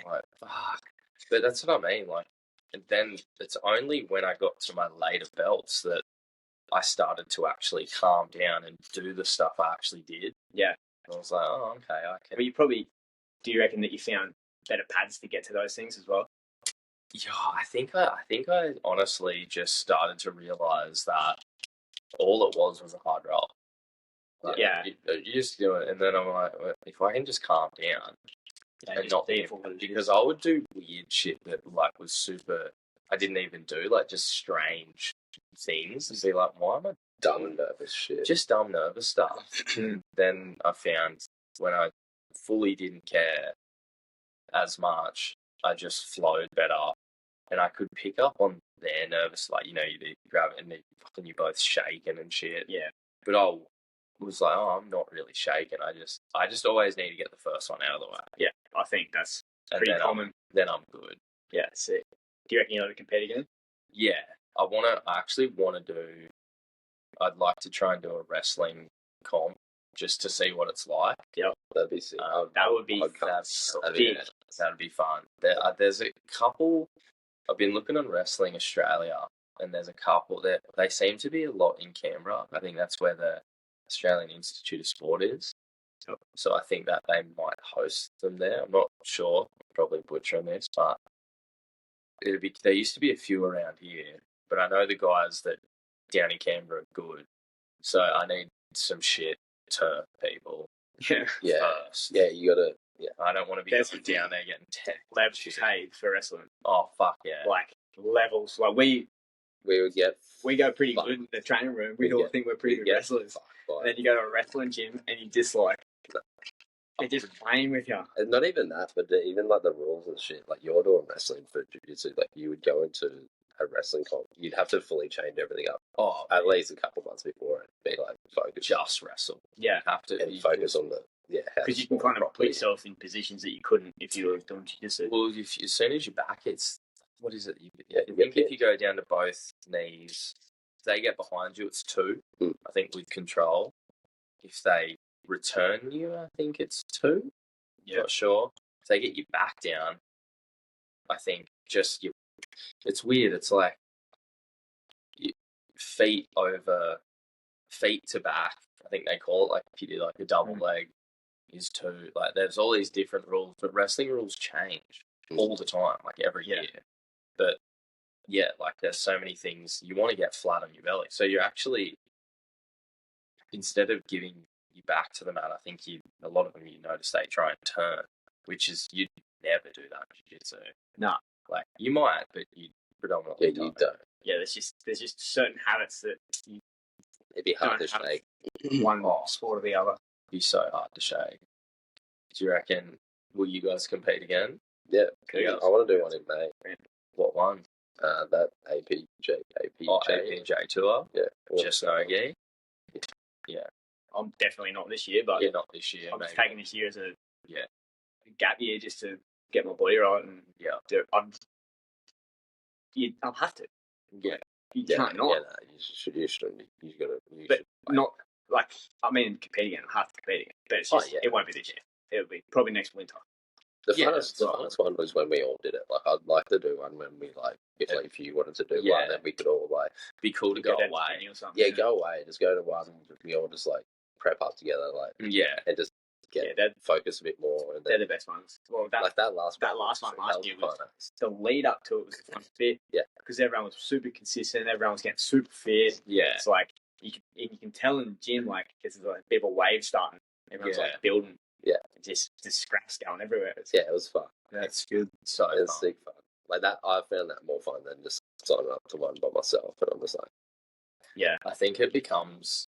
Speaker 2: like, fuck. But that's what I mean. Like, and then it's only when I got to my later belts that I started to actually calm down and do the stuff I actually did.
Speaker 1: Yeah.
Speaker 2: And I was like, oh, okay, I can...
Speaker 1: But do you reckon that you found better pads to get to those things as well?
Speaker 2: Yeah, I think I honestly just started to realise that all it was a hard roll. Like, you just do it, and then I'm like, well, if I can just calm down and not think, because I would do weird shit that like was super. I didn't even do, like, just strange things and be like, why am I
Speaker 3: dumb nervous shit?
Speaker 2: Just dumb nervous stuff. Then I found when I fully didn't care as much, I just flowed better, and I could pick up on their nervous, like, you know, you grab it and you both shaking and shit.
Speaker 1: Yeah.
Speaker 2: But I was like, oh, I'm not really shaking. I just always need to get the first one out of the way.
Speaker 1: Yeah, I think that's pretty common.
Speaker 2: Then I'm good.
Speaker 1: Yeah, sick. Do you reckon you'll ever compete again?
Speaker 2: Yeah, I actually want to do. I'd like to try and do a wrestling comp just to see what it's like.
Speaker 1: Yep,
Speaker 3: that'd be sick.
Speaker 1: That would be
Speaker 2: that'd be fun. There's a couple. I've been looking on Wrestling Australia, and there's a couple that they seem to be a lot in Canberra. I think that's where the Australian Institute of Sport is.
Speaker 1: Yep.
Speaker 2: So I think that they might host them there. I'm not sure. Probably butchering this, but there used to be a few around here, but I know the guys that down in Canberra are good. So I need some shit to people.
Speaker 1: Yeah.
Speaker 2: First.
Speaker 3: Yeah, you gotta. Yeah.
Speaker 2: I don't want to be down there getting
Speaker 1: levels paid for wrestling.
Speaker 2: Oh fuck yeah!
Speaker 1: Like levels. Like we go pretty good in the training room. We all think we're pretty good wrestlers. And then you go to a wrestling gym and you just like they're just playing with you.
Speaker 3: And not even that, but even like the rules and shit. Like you're doing wrestling for jiu-jitsu, like you would go into a wrestling comp, you'd have to fully change everything up.
Speaker 2: Oh,
Speaker 3: at least a couple months before it. Be like focus,
Speaker 2: just wrestle.
Speaker 1: Yeah,
Speaker 3: have to and focus on the
Speaker 1: because you can kind of put yourself in positions that you couldn't if you were doing jiu-jitsu.
Speaker 2: Well, as soon as you're back, it's what is it? If you go down to both knees, if they get behind you, it's 2. I think with control. If they return you, I think it's 2. Yeah. Not sure. If they get you back down, I think just you. It's weird. It's like feet to back. I think they call it, like if you do like a double leg is 2. Like there's all these different rules, but wrestling rules change all the time, like every year. But yeah, like there's so many things you want to get flat on your belly. So you're actually, instead of giving you back to the mat, I think a lot of them you notice they try and turn, which is you'd never do that in jiu-jitsu.
Speaker 1: No.
Speaker 2: Like you might, but you predominantly
Speaker 3: you don't.
Speaker 1: Yeah, there's just certain habits that
Speaker 3: it'd be hard to shake.
Speaker 1: One sport or the other.
Speaker 2: It'd be so hard to shake. Do you reckon will you guys compete again?
Speaker 3: Yeah, I want to do one in May.
Speaker 2: What one?
Speaker 3: That
Speaker 2: APJ tour.
Speaker 3: Yeah,
Speaker 2: just no gi. Yeah,
Speaker 1: I'm definitely not this year, but
Speaker 2: not this year.
Speaker 1: I'm just taking this year as a
Speaker 2: gap
Speaker 1: year just to get my body right and I'll have to.
Speaker 2: Yeah.
Speaker 1: You can't not.
Speaker 3: Yeah, no, you shouldn't. You gotta.
Speaker 1: But not like, I mean, compete again. I have to compete again. But it's just, it won't be this year. It'll be probably next winter.
Speaker 3: The funnest one was when we all did it. Like, I'd like to do one when we, like, if you wanted to do one, then we could all, like...
Speaker 2: Be cool to go away.
Speaker 1: Or something.
Speaker 3: Yeah, go away. Just go to one. We all just, like, prep up together, like...
Speaker 2: Yeah.
Speaker 3: And just focus a bit more. And
Speaker 1: they're the best ones. Well,
Speaker 3: that last one
Speaker 1: last year was... The lead up to it was the fun bit.
Speaker 3: Yeah.
Speaker 1: Because everyone was super consistent. Everyone was getting super fit.
Speaker 2: Yeah.
Speaker 1: It's like, you can tell in the gym, like, there's like a bit of a wave starting. Everyone's, like, building.
Speaker 3: Yeah.
Speaker 1: Just scraps going everywhere.
Speaker 3: Yeah, it was fun.
Speaker 1: Yeah.
Speaker 2: It's good.
Speaker 3: So it was sick fun. Like that, I found that more fun than just signing up to one by myself. And I'm just like,
Speaker 1: yeah,
Speaker 2: I think it becomes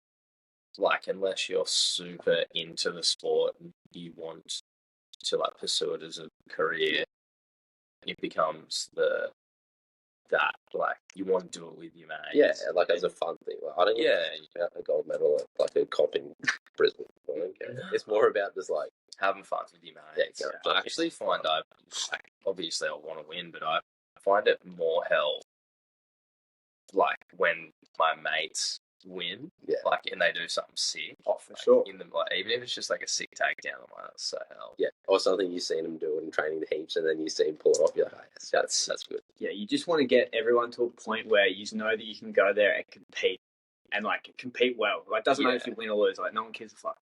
Speaker 2: like, unless you're super into the sport and you want to like pursue it as a career, it becomes that like you want to do it with your mates.
Speaker 3: Yeah, like as a fun thing. Like, I don't get a gold medal at like a comp in Brisbane. I don't care. It's more about just like
Speaker 2: having fun with your mates.
Speaker 3: Yeah,
Speaker 2: I actually find obviously I want to win, but I find it more hell like when my mates win, like, and they do something sick.
Speaker 1: Oh, for sure.
Speaker 2: In them, like, even if it's just like a sick takedown, I'm like, that's so hell.
Speaker 3: Yeah, or something you've seen them do in training heaps, and then you see him pull it off. You're like, that's good.
Speaker 1: Yeah, you just want to get everyone to a point where you know that you can go there and compete, and like compete well. Like, it doesn't matter if you win or lose. Like, no one cares a fuck.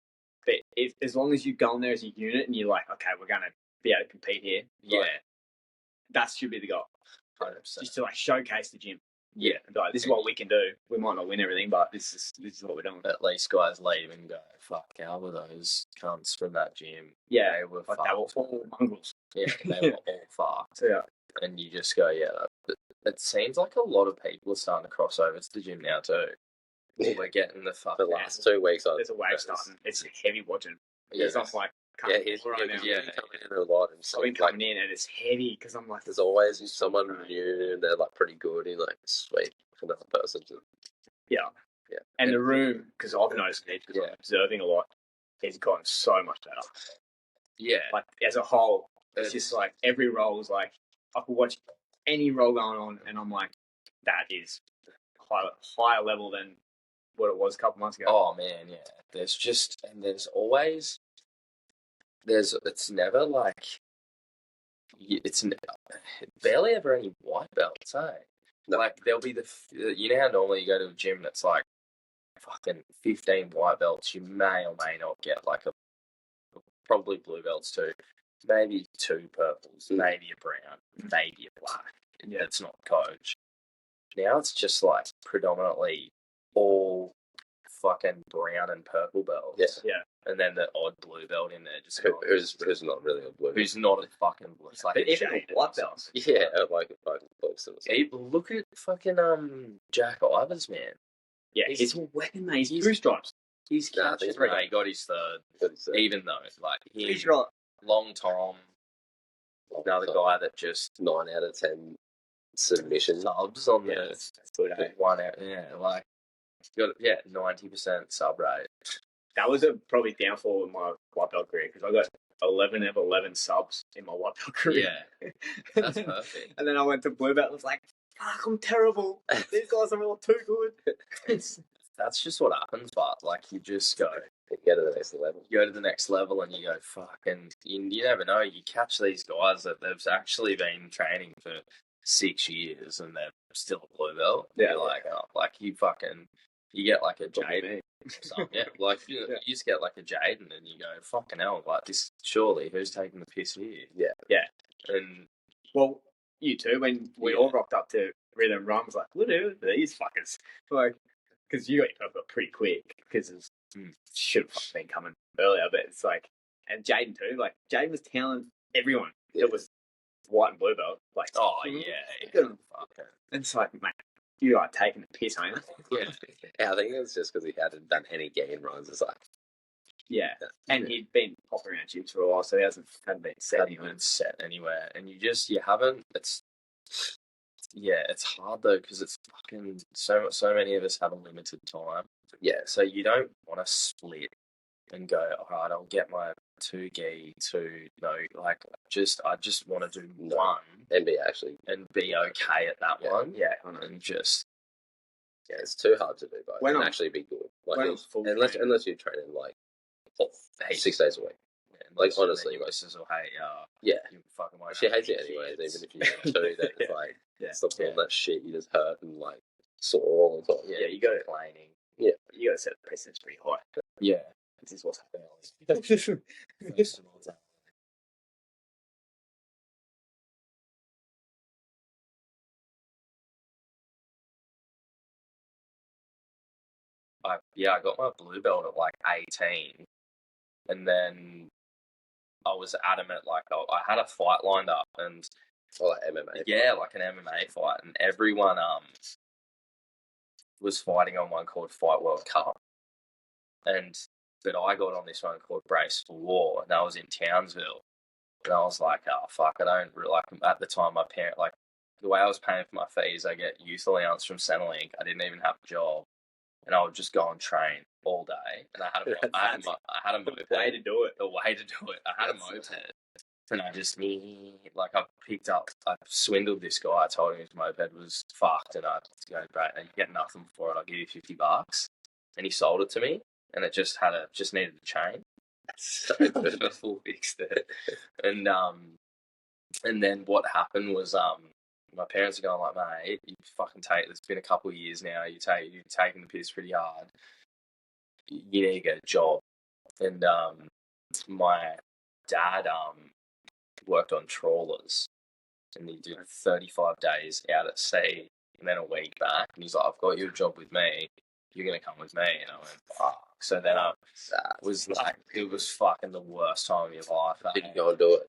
Speaker 1: But as long as you go in there as a unit and you're like, okay, we're gonna be able to compete here.
Speaker 2: Yeah,
Speaker 1: like, that should be the goal.
Speaker 2: 100%.
Speaker 1: Just to like showcase the gym.
Speaker 2: Yeah,
Speaker 1: and be like, this is what we can do. We might not win everything, but this is what we're doing.
Speaker 2: At least guys leave and go, fuck, how were those cunts from that gym?
Speaker 1: Yeah,
Speaker 2: they were
Speaker 1: like
Speaker 2: fucked.
Speaker 1: they were all mongrels.
Speaker 2: Yeah, they were all fucked.
Speaker 1: Yeah,
Speaker 2: and you just go, it seems like a lot of people are starting to cross over to the gym now too.
Speaker 3: Yeah.
Speaker 2: We're getting the
Speaker 3: last 2 weeks.
Speaker 1: There's a wave starting. It's heavy watching.
Speaker 2: Yeah,
Speaker 1: it's not like
Speaker 3: coming in a lot. And
Speaker 1: I've been coming in and it's heavy because I'm like,
Speaker 3: there's always someone new and they're like pretty good. And like, sweet, another person to.
Speaker 1: Yeah. And the room, because I've noticed it, because I'm observing a lot, has gotten so much better.
Speaker 2: Yeah.
Speaker 1: Like, as a whole, it's just like every role is like, I could watch any role going on and I'm like, that is higher level than what it was a couple months ago.
Speaker 2: Oh man, yeah. It's never like, it's barely ever any white belts, eh?
Speaker 3: No.
Speaker 2: Like, there'll be you know how normally you go to a gym and it's like fucking 15 white belts, you may or may not get like probably blue belts too, maybe 2 purples, maybe a brown, maybe a black. Yeah, it's not coach. Now it's just like predominantly all fucking brown and purple belts.
Speaker 1: Yeah.
Speaker 2: And then the odd blue belt in there. Just
Speaker 3: who's not really a blue.
Speaker 2: Who's not a fucking blue. It's like
Speaker 1: but even white belts.
Speaker 3: Yeah, like a fucking boxer.
Speaker 2: Look at fucking Jack Ivers, man.
Speaker 1: Yeah, he's a weapon, mate. He's 2 stripes.
Speaker 2: He's catching. He got his third. Even though, like,
Speaker 1: he's right.
Speaker 2: Long Tom, another guy that just
Speaker 3: 9 out of 10 submissions.
Speaker 2: Subs on
Speaker 1: that's good, eh?
Speaker 2: 1 out. Yeah, like, got 90% sub rate.
Speaker 1: That was probably downfall in my white belt career because I got 11 of 11 subs in my white belt career.
Speaker 2: Yeah, that's perfect.
Speaker 1: And then I went to blue belt and was like, fuck, I'm terrible. These guys are all too good.
Speaker 2: That's just what happens, but like, you just go.
Speaker 3: You go to the next level.
Speaker 2: You go to the next level and you go, fuck, and you never know. You catch these guys that they've actually been training for 6 years and they're still a blue belt.
Speaker 1: Yeah.
Speaker 2: You're like, oh, like you get like a Jaden. Like you just get like a Jaden and you go, fucking hell, like this, surely who's taking the piss here?
Speaker 1: Yeah.
Speaker 2: And
Speaker 1: well, you too, when we all rocked up to Rhythm Run, was like, what are these fuckers? Like, because you got your purple pretty quick because it should have been coming earlier, but it's like, and Jaden too, like Jaden was telling everyone it was white and blue belt, like,
Speaker 2: oh yeah.
Speaker 1: And it's like, mate, you are taking the piss, ain't you?
Speaker 3: Yeah, I think it's just because he hadn't done any game runs. It's like,
Speaker 1: and he'd been popping around gyms for a while, so he hadn't been set
Speaker 2: anywhere. And you haven't. It's hard though because it's fucking so many of us have a limited time.
Speaker 3: Yeah,
Speaker 2: so you don't want to split and go, all right, I'll get my 2 gi, 2. No, like I just want to do one.
Speaker 3: and be actually
Speaker 2: okay at that one.
Speaker 1: Yeah, I know.
Speaker 2: And just
Speaker 3: it's too hard to do both.
Speaker 1: When
Speaker 3: and
Speaker 1: I'm-
Speaker 3: actually be good.
Speaker 1: when I'm full
Speaker 3: unless
Speaker 1: training-
Speaker 3: unless you're training like
Speaker 2: heaps.
Speaker 3: 6 days a week. Like, honestly,
Speaker 2: your
Speaker 3: like-
Speaker 2: missus will hate
Speaker 3: Yeah.
Speaker 2: you fucking won't
Speaker 3: She
Speaker 2: have
Speaker 3: hates it
Speaker 2: any
Speaker 3: anyways,
Speaker 2: kids.
Speaker 3: even if you do that. It's like,
Speaker 1: Yeah.
Speaker 3: stop doing that shit. You just hurt and like sore all the time.
Speaker 2: Yeah,
Speaker 1: Yeah, you got it.
Speaker 2: complaining.
Speaker 1: You got to set the precedence pretty high.
Speaker 2: Yeah.
Speaker 1: This is what's happening.
Speaker 2: First of all, I got my blue belt at like 18, and then I was adamant, like I had a fight lined up, and
Speaker 3: Or like MMA.
Speaker 2: yeah, like an MMA fight, and everyone was fighting on one called Fight World Cup, but I got on this one called Brace for War, and that was in Townsville, and I was like, oh fuck, I don't really, like, at the time my parent, like, the way I was paying for my fees, I get youth allowance from Cetinich. I didn't even have a job, and I would just go and train all day, and I had a moped.
Speaker 1: Way to do it.
Speaker 2: The way to do it. I had a moped, and I just I swindled this guy. I told him his moped was fucked, and I go, great, you get nothing for it. I'll give you $50, and he sold it to me, and it just needed a chain. So I full fixed it, and then what happened was my parents are going like, mate, you fucking it's been a couple of years now. You're taking the piss pretty hard. You need to get a job. And my dad worked on trawlers, and he did 35 days out at sea, and then a week back. And he's like, I've got you a job with me. You're gonna come with me. And I went, fuck. So then I was like, it was fucking the worst time of your life.
Speaker 3: Did you go and do it?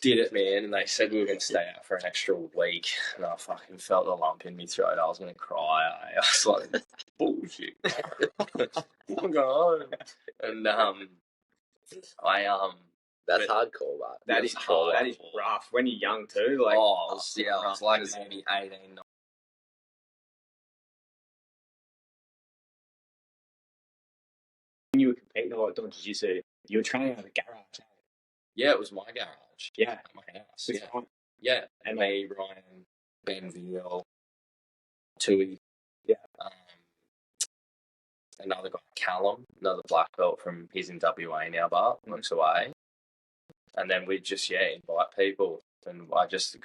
Speaker 2: Did it, man, and they said we were going to stay out for an extra week, and I fucking felt the lump in my throat. I was going to cry. I was like, bullshit. I'm going home. And
Speaker 3: That's hardcore, but
Speaker 1: That is
Speaker 2: hard.
Speaker 1: That is rough. When you're young too, like
Speaker 2: I was like maybe 18, 19.
Speaker 1: when you were competing or doing jiu-jitsu, you were training at a garage.
Speaker 2: Yeah, it was my garage.
Speaker 1: Yeah.
Speaker 2: At my house.
Speaker 1: With
Speaker 2: Yeah.
Speaker 1: fun.
Speaker 2: Yeah. And me, Ryan, Ben Veal, Tui.
Speaker 1: Yeah.
Speaker 2: Another guy, Callum, another black belt he's in WA now, but works away. And then we'd just, invite people. And I just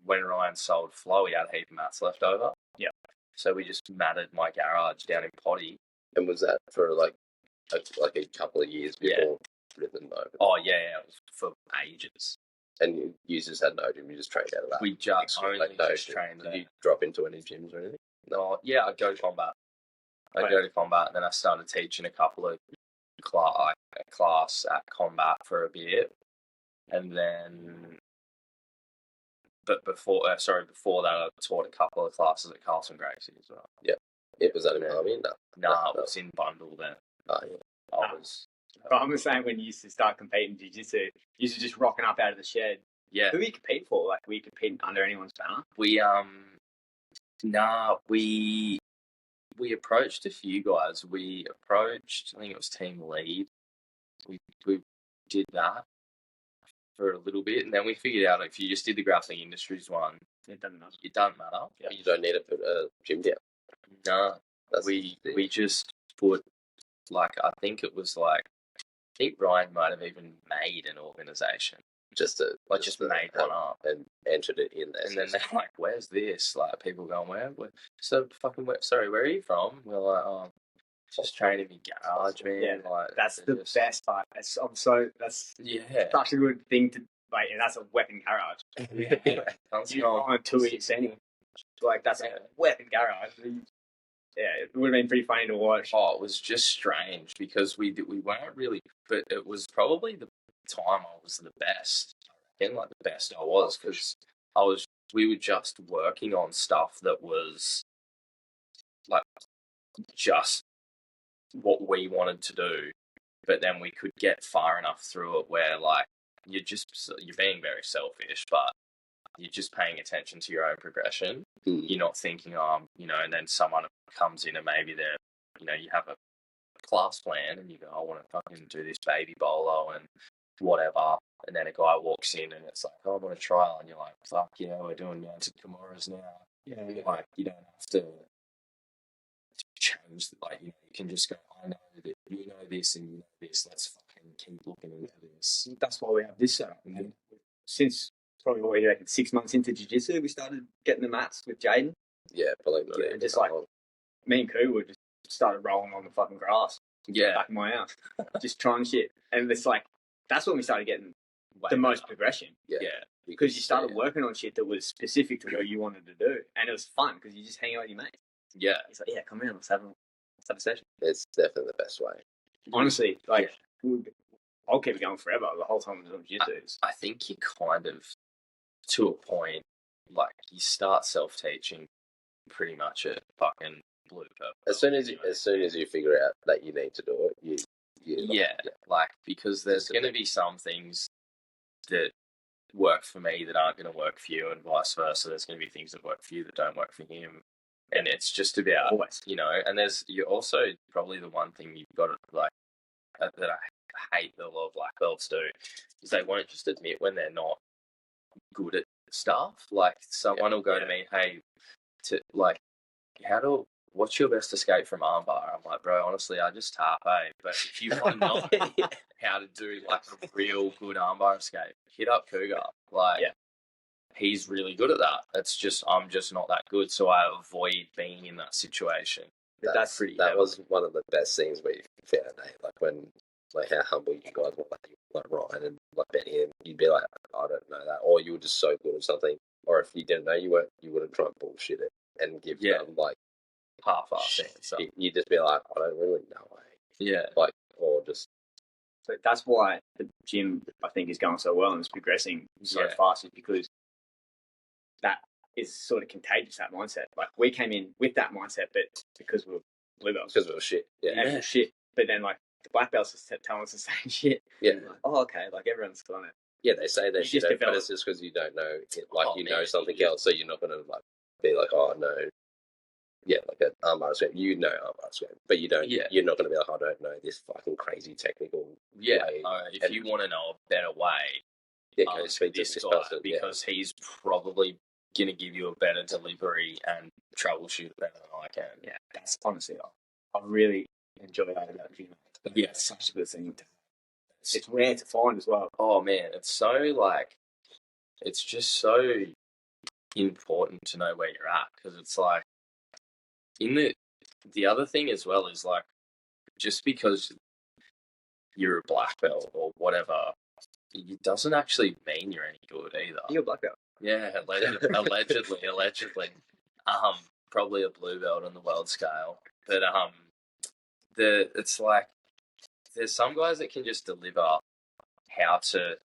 Speaker 2: when Ryan sold Flow, he had a heap of mats left over.
Speaker 1: Yeah.
Speaker 2: So we just matted my garage down in Potty.
Speaker 3: And was that for like a couple of years before Rhythm though?
Speaker 2: Oh, yeah, it was for ages.
Speaker 3: And you just had no gym, you just trained out of that?
Speaker 2: We just
Speaker 3: gym.
Speaker 2: trained
Speaker 3: Did
Speaker 2: there.
Speaker 3: you drop into any gyms or anything?
Speaker 2: No, yeah, I'd go to combat. I'd go to combat, and then I started teaching a couple of class at combat for a bit, and then, before that, I taught a couple of classes at Carlson Gracie as well.
Speaker 3: Yeah. It was that in Army? No.
Speaker 2: It was in Bundle then.
Speaker 3: Oh, yeah.
Speaker 1: But I'm just saying, when you used to start competing jiu-jitsu, you used to just rocking up out of the shed.
Speaker 2: Yeah.
Speaker 1: Who were you competing for? Like, were you competing under anyone's banner?
Speaker 2: We approached a few guys. We approached, I think it was Team Lead. We did that for a little bit, and then we figured out if you just did the Grappling Industries one,
Speaker 1: It doesn't matter.
Speaker 2: it doesn't matter.
Speaker 1: Yeah.
Speaker 3: You don't need to put a gym down.
Speaker 2: No,
Speaker 3: That's
Speaker 2: we
Speaker 3: the thing.
Speaker 2: just put, I think Ryan might have even made an organisation.
Speaker 3: Just
Speaker 2: made one up
Speaker 3: and entered it in there.
Speaker 2: And then they're like, where's this? Like, people going, where? So fucking, where are you from? We're like, oh, just training in garage, man.
Speaker 1: Yeah,
Speaker 2: like,
Speaker 1: that's the best part. That's
Speaker 2: Yeah.
Speaker 1: such a good thing to, like, and that's a weapon garage. You're on a 2-inch setting. Like, that's a weapon garage. Yeah, it would have been pretty funny to watch.
Speaker 2: Oh, it was just strange because we weren't really, but it was probably the time I was the best. Again, like the best I was, because we were just working on stuff that was like just what we wanted to do, but then we could get far enough through it where like you're being very selfish, but you're just paying attention to your own progression. You're not thinking, and then someone comes in and maybe they're, you have a class plan and you go, I want to fucking do this baby bolo and whatever. and then a guy walks in and it's like, oh, I'm on a trial, and you're like, fuck yeah, we're doing mounted Kimuras now.
Speaker 1: Yeah.
Speaker 2: Like, you don't have to change, like, you can just go, I know that you know this and you know this, let's fucking keep looking into this.
Speaker 1: That's why we have this setup. And since probably, what, you reckon, 6 months into jiu-jitsu, we started getting the mats with Jaden.
Speaker 3: Yeah, probably not.
Speaker 1: And just like, me and Koo would just started rolling on the fucking grass.
Speaker 2: Yeah.
Speaker 1: Back in my house. Just trying shit. And it's like, that's when we started getting the most progression.
Speaker 3: Yeah.
Speaker 1: Because you started working on shit that was specific to what you wanted to do. And it was fun because you just hang out with your mates.
Speaker 2: Yeah.
Speaker 1: He's like, yeah, come in, let's have a session.
Speaker 3: It's definitely the best way.
Speaker 1: Honestly, like, I'll keep it going forever. The whole time I was doing jiu-jitsu.
Speaker 2: I think you kind of, to a point, like, you start self-teaching pretty much at fucking blue purple.
Speaker 3: As soon as you figure out that you need to do it,
Speaker 2: like, because there's going to be some things that work for me that aren't going to work for you, and vice versa. There's going to be things that work for you that don't work for him, and it's just about, and you're also probably the one thing you've got to, like, that I hate that a lot of black belts do, is they won't just admit when they're not good at stuff. Like, someone will go to me, hey, what's your best escape from armbar? I'm like, bro, honestly, I just tap, but if you want to know how to do, like, a real good armbar escape, hit up Kogar. Like, he's really good at that. It's just, I'm just not that good, so I avoid being in that situation.
Speaker 3: That was one of the best things we found, like how humble you guys were, like Ryan and like Benny, and you'd be like, I don't know that, or you were just so good at something, or if you didn't know you wouldn't try and bullshit it and give them like
Speaker 2: half-assed answer.
Speaker 3: You'd just be like, I don't really know. Like, or just.
Speaker 1: So that's why the gym, I think, is going so well and it's progressing so fast, is because that is sort of contagious, that mindset. Like, we came in with that mindset, but because we were blue belts.
Speaker 3: Because we were shit.
Speaker 1: Yeah. Shit. But then, like, the black belts are telling us the same shit.
Speaker 3: Yeah.
Speaker 1: Like, oh, okay. Like, everyone's done it.
Speaker 3: Yeah, they say that shit, but it's just because you don't know, know something else, so you're not going to, like, be like, oh, no. Yeah, like an armbar escape. You know armbar escape, but you don't. Yeah. You're not going to be like, I don't know this fucking crazy technical way.
Speaker 2: If you want to know a better way,
Speaker 3: go speak to this guy,
Speaker 2: because he's probably going to give you a better delivery and troubleshoot better than I can.
Speaker 1: Yeah, that's honestly, I really enjoy that about you. Yeah, it's such a good thing. It's rare to find as well.
Speaker 2: Oh man, it's so, like, it's just so important to know where you're at, because it's like, the other thing as well is, like, just because you're a black belt or whatever, it doesn't actually mean you're any good either.
Speaker 1: You're a black belt.
Speaker 2: Yeah, allegedly. Probably a blue belt on the world scale. But it's like, there's some guys that can just deliver how to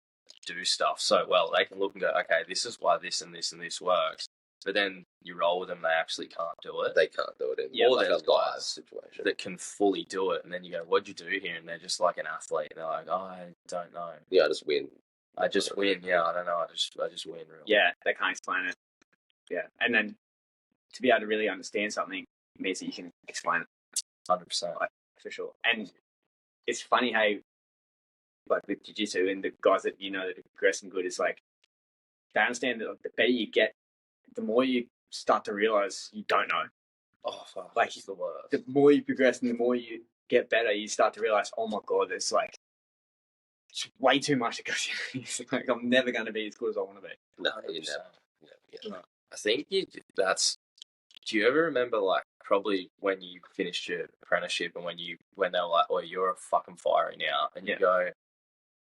Speaker 2: do stuff so well. They can look and go, okay, this is why this and this and this works. But then you roll with them, they actually can't do it.
Speaker 3: They can't do it.
Speaker 2: Or there's guys situation that can fully do it, and then you go, what'd you do here? And they're just like an athlete. And they're like, oh, I don't know.
Speaker 3: Yeah, I just win.
Speaker 2: I just win. Yeah, I don't know. I just win. Really.
Speaker 1: Yeah, they can't explain it. Yeah, and then to be able to really understand something means that you can explain it.
Speaker 2: 100%.
Speaker 1: Like, for sure. And it's funny how, like, with jiu-jitsu and the guys that you know that are progressing good, it's like, they understand that, like, the better you get, the more you start to realise you don't know.
Speaker 2: Oh, fuck.
Speaker 1: Like,
Speaker 2: it's the worst.
Speaker 1: The more you progress and the more you get better, you start to realise, oh my God, there's, like, it's way too much to go through. Like, I'm never going to be as good as I want to be.
Speaker 3: No, you never.
Speaker 2: I think do you ever remember, like, probably when you finished your apprenticeship and when they were like, oh, you're a fucking fiery now, and you go,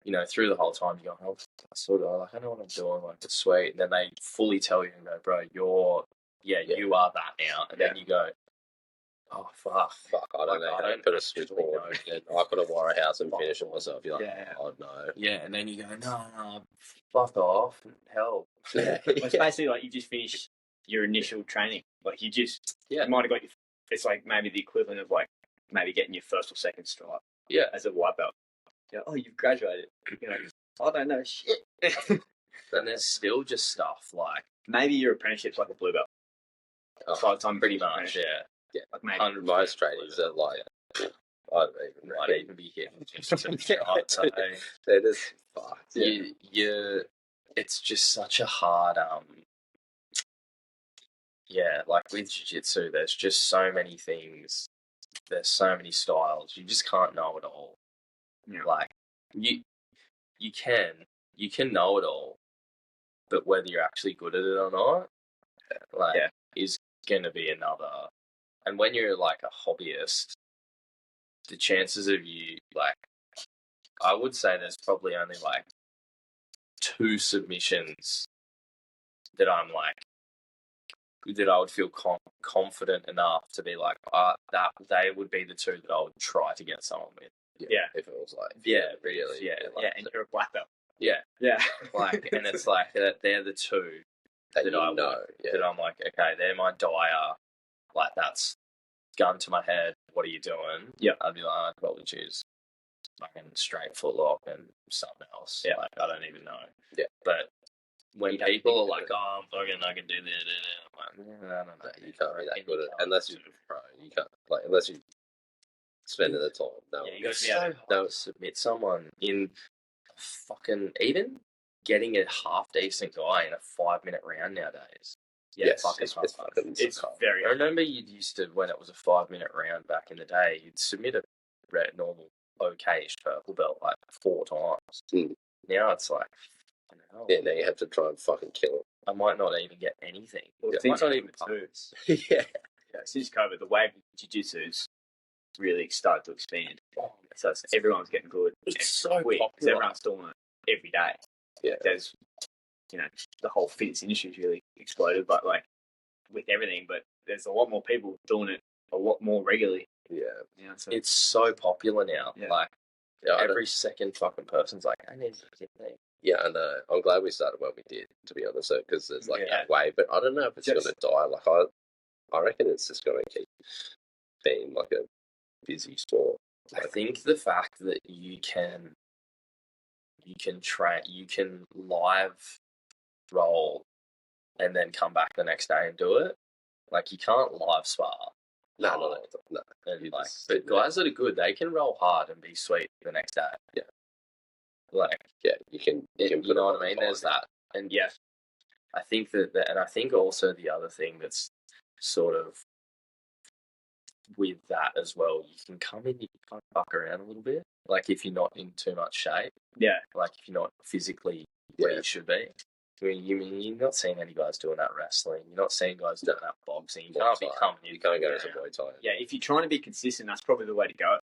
Speaker 2: you know, through the whole time you go, oh, sort of, like, I know what I'm doing, like, it's sweet, and then they fully tell you and go, bro, you are that now, and then you go, oh, fuck,
Speaker 3: I don't know how to put a switchboard. I could have wore a house and finish it myself. You're like, oh, no.
Speaker 2: Yeah, and then you go, no, fuck off, hell.
Speaker 1: Well, it's basically like you just finished your initial training. Like, you just, you might have got it's like maybe the equivalent of, like, maybe getting your first or second stripe as a white belt. You know, oh, you've graduated. You know, I don't know shit.
Speaker 2: And there's still just stuff like,
Speaker 1: maybe your apprenticeship's like a blue belt.
Speaker 2: By the time pretty much,
Speaker 3: yeah.
Speaker 2: Like, maybe
Speaker 3: 100 most trainings are like, I don't even
Speaker 2: might even be hitting just to try.
Speaker 3: They're just fucked.
Speaker 2: It's just such a hard like with jiu-jitsu, there's just so many things. There's so many styles. You just can't know it all.
Speaker 1: Yeah.
Speaker 2: Like you can know it all, but whether you're actually good at it or not, is going to be another. And when you're like a hobbyist, the chances of you, like, I would say there's probably only like 2 submissions that I'm like, that I would feel confident enough to be like, that they would be the 2 that I would try to get someone with.
Speaker 1: Yeah.
Speaker 3: If it was like,
Speaker 2: really. Yeah.
Speaker 1: Like, and you're a black belt.
Speaker 2: Yeah.
Speaker 1: Yeah.
Speaker 2: Like, and it's like, they're the 2 that I know. That I'm like, okay, they're my dire. Like, that's gun to my head. What are you doing?
Speaker 1: Yeah.
Speaker 2: I'd be like, I'd probably choose fucking straight foot lock and something else.
Speaker 1: Yeah.
Speaker 2: Like, I don't even know.
Speaker 3: Yeah.
Speaker 2: But when people are like, oh, I can do this, I'm like, I don't know.
Speaker 3: You can't be that good at it unless you're pro. You can't, like, unless you spend the time. No,
Speaker 1: Yeah, you got to be
Speaker 2: so
Speaker 1: able
Speaker 2: hard to submit someone in fucking, even getting a half decent guy in a 5-minute round nowadays.
Speaker 1: Yeah,
Speaker 3: yes,
Speaker 2: fucking
Speaker 3: it's
Speaker 2: hard.
Speaker 1: It's very.
Speaker 2: I remember you used to, when it was a 5-minute round back in the day, you'd submit a normal okay-ish purple belt like 4 times.
Speaker 3: Mm.
Speaker 2: Now it's like,
Speaker 3: yeah, now you have to try and fucking kill it.
Speaker 2: I might not even get anything.
Speaker 1: Well,
Speaker 2: I
Speaker 1: things
Speaker 2: might not
Speaker 1: are
Speaker 2: even pass.
Speaker 3: Yeah.
Speaker 1: Since COVID, the wave of jiu-jitsu's really started to expand. So everyone's getting good.
Speaker 2: It's so
Speaker 1: quick.
Speaker 2: popular.
Speaker 1: Everyone's doing it every day.
Speaker 3: Yeah.
Speaker 1: There's, the whole fitness industry's really exploded, but like with everything, but there's a lot more people doing it a lot more regularly.
Speaker 3: Yeah.
Speaker 1: So
Speaker 2: It's so popular now.
Speaker 1: Yeah.
Speaker 2: Like, every second fucking person's like, I need to get thing.
Speaker 3: Yeah, and I'm glad we started when we did, to be honest, because there's like
Speaker 1: Yeah.
Speaker 3: that way, but I don't know if it's going to die. Like, I reckon it's just going to keep being like a busy sport.
Speaker 2: I think the fact that you can live roll and then come back the next day and do it. Like, you can't live spar.
Speaker 3: No.
Speaker 2: And
Speaker 3: You
Speaker 2: like,
Speaker 3: just
Speaker 2: but
Speaker 3: sit there.
Speaker 2: guys that are good, they can roll hard and be sweet the next day.
Speaker 3: Yeah.
Speaker 2: Like,
Speaker 3: Yeah, you can
Speaker 2: you know what I mean? There's that. And
Speaker 1: yeah,
Speaker 2: I think that, and I think also the other thing that's sort of with that as well, you can come in, you can kind of fuck around a little bit. Like, if you're not in too much shape,
Speaker 1: yeah,
Speaker 2: like if you're not physically where you should be. I mean, you're not seeing any guys doing that wrestling. You're not seeing guys doing that boxing. You can't be coming.
Speaker 3: You can't go to Muay Thai.
Speaker 1: yeah. If you're trying to be consistent, that's probably the way to go.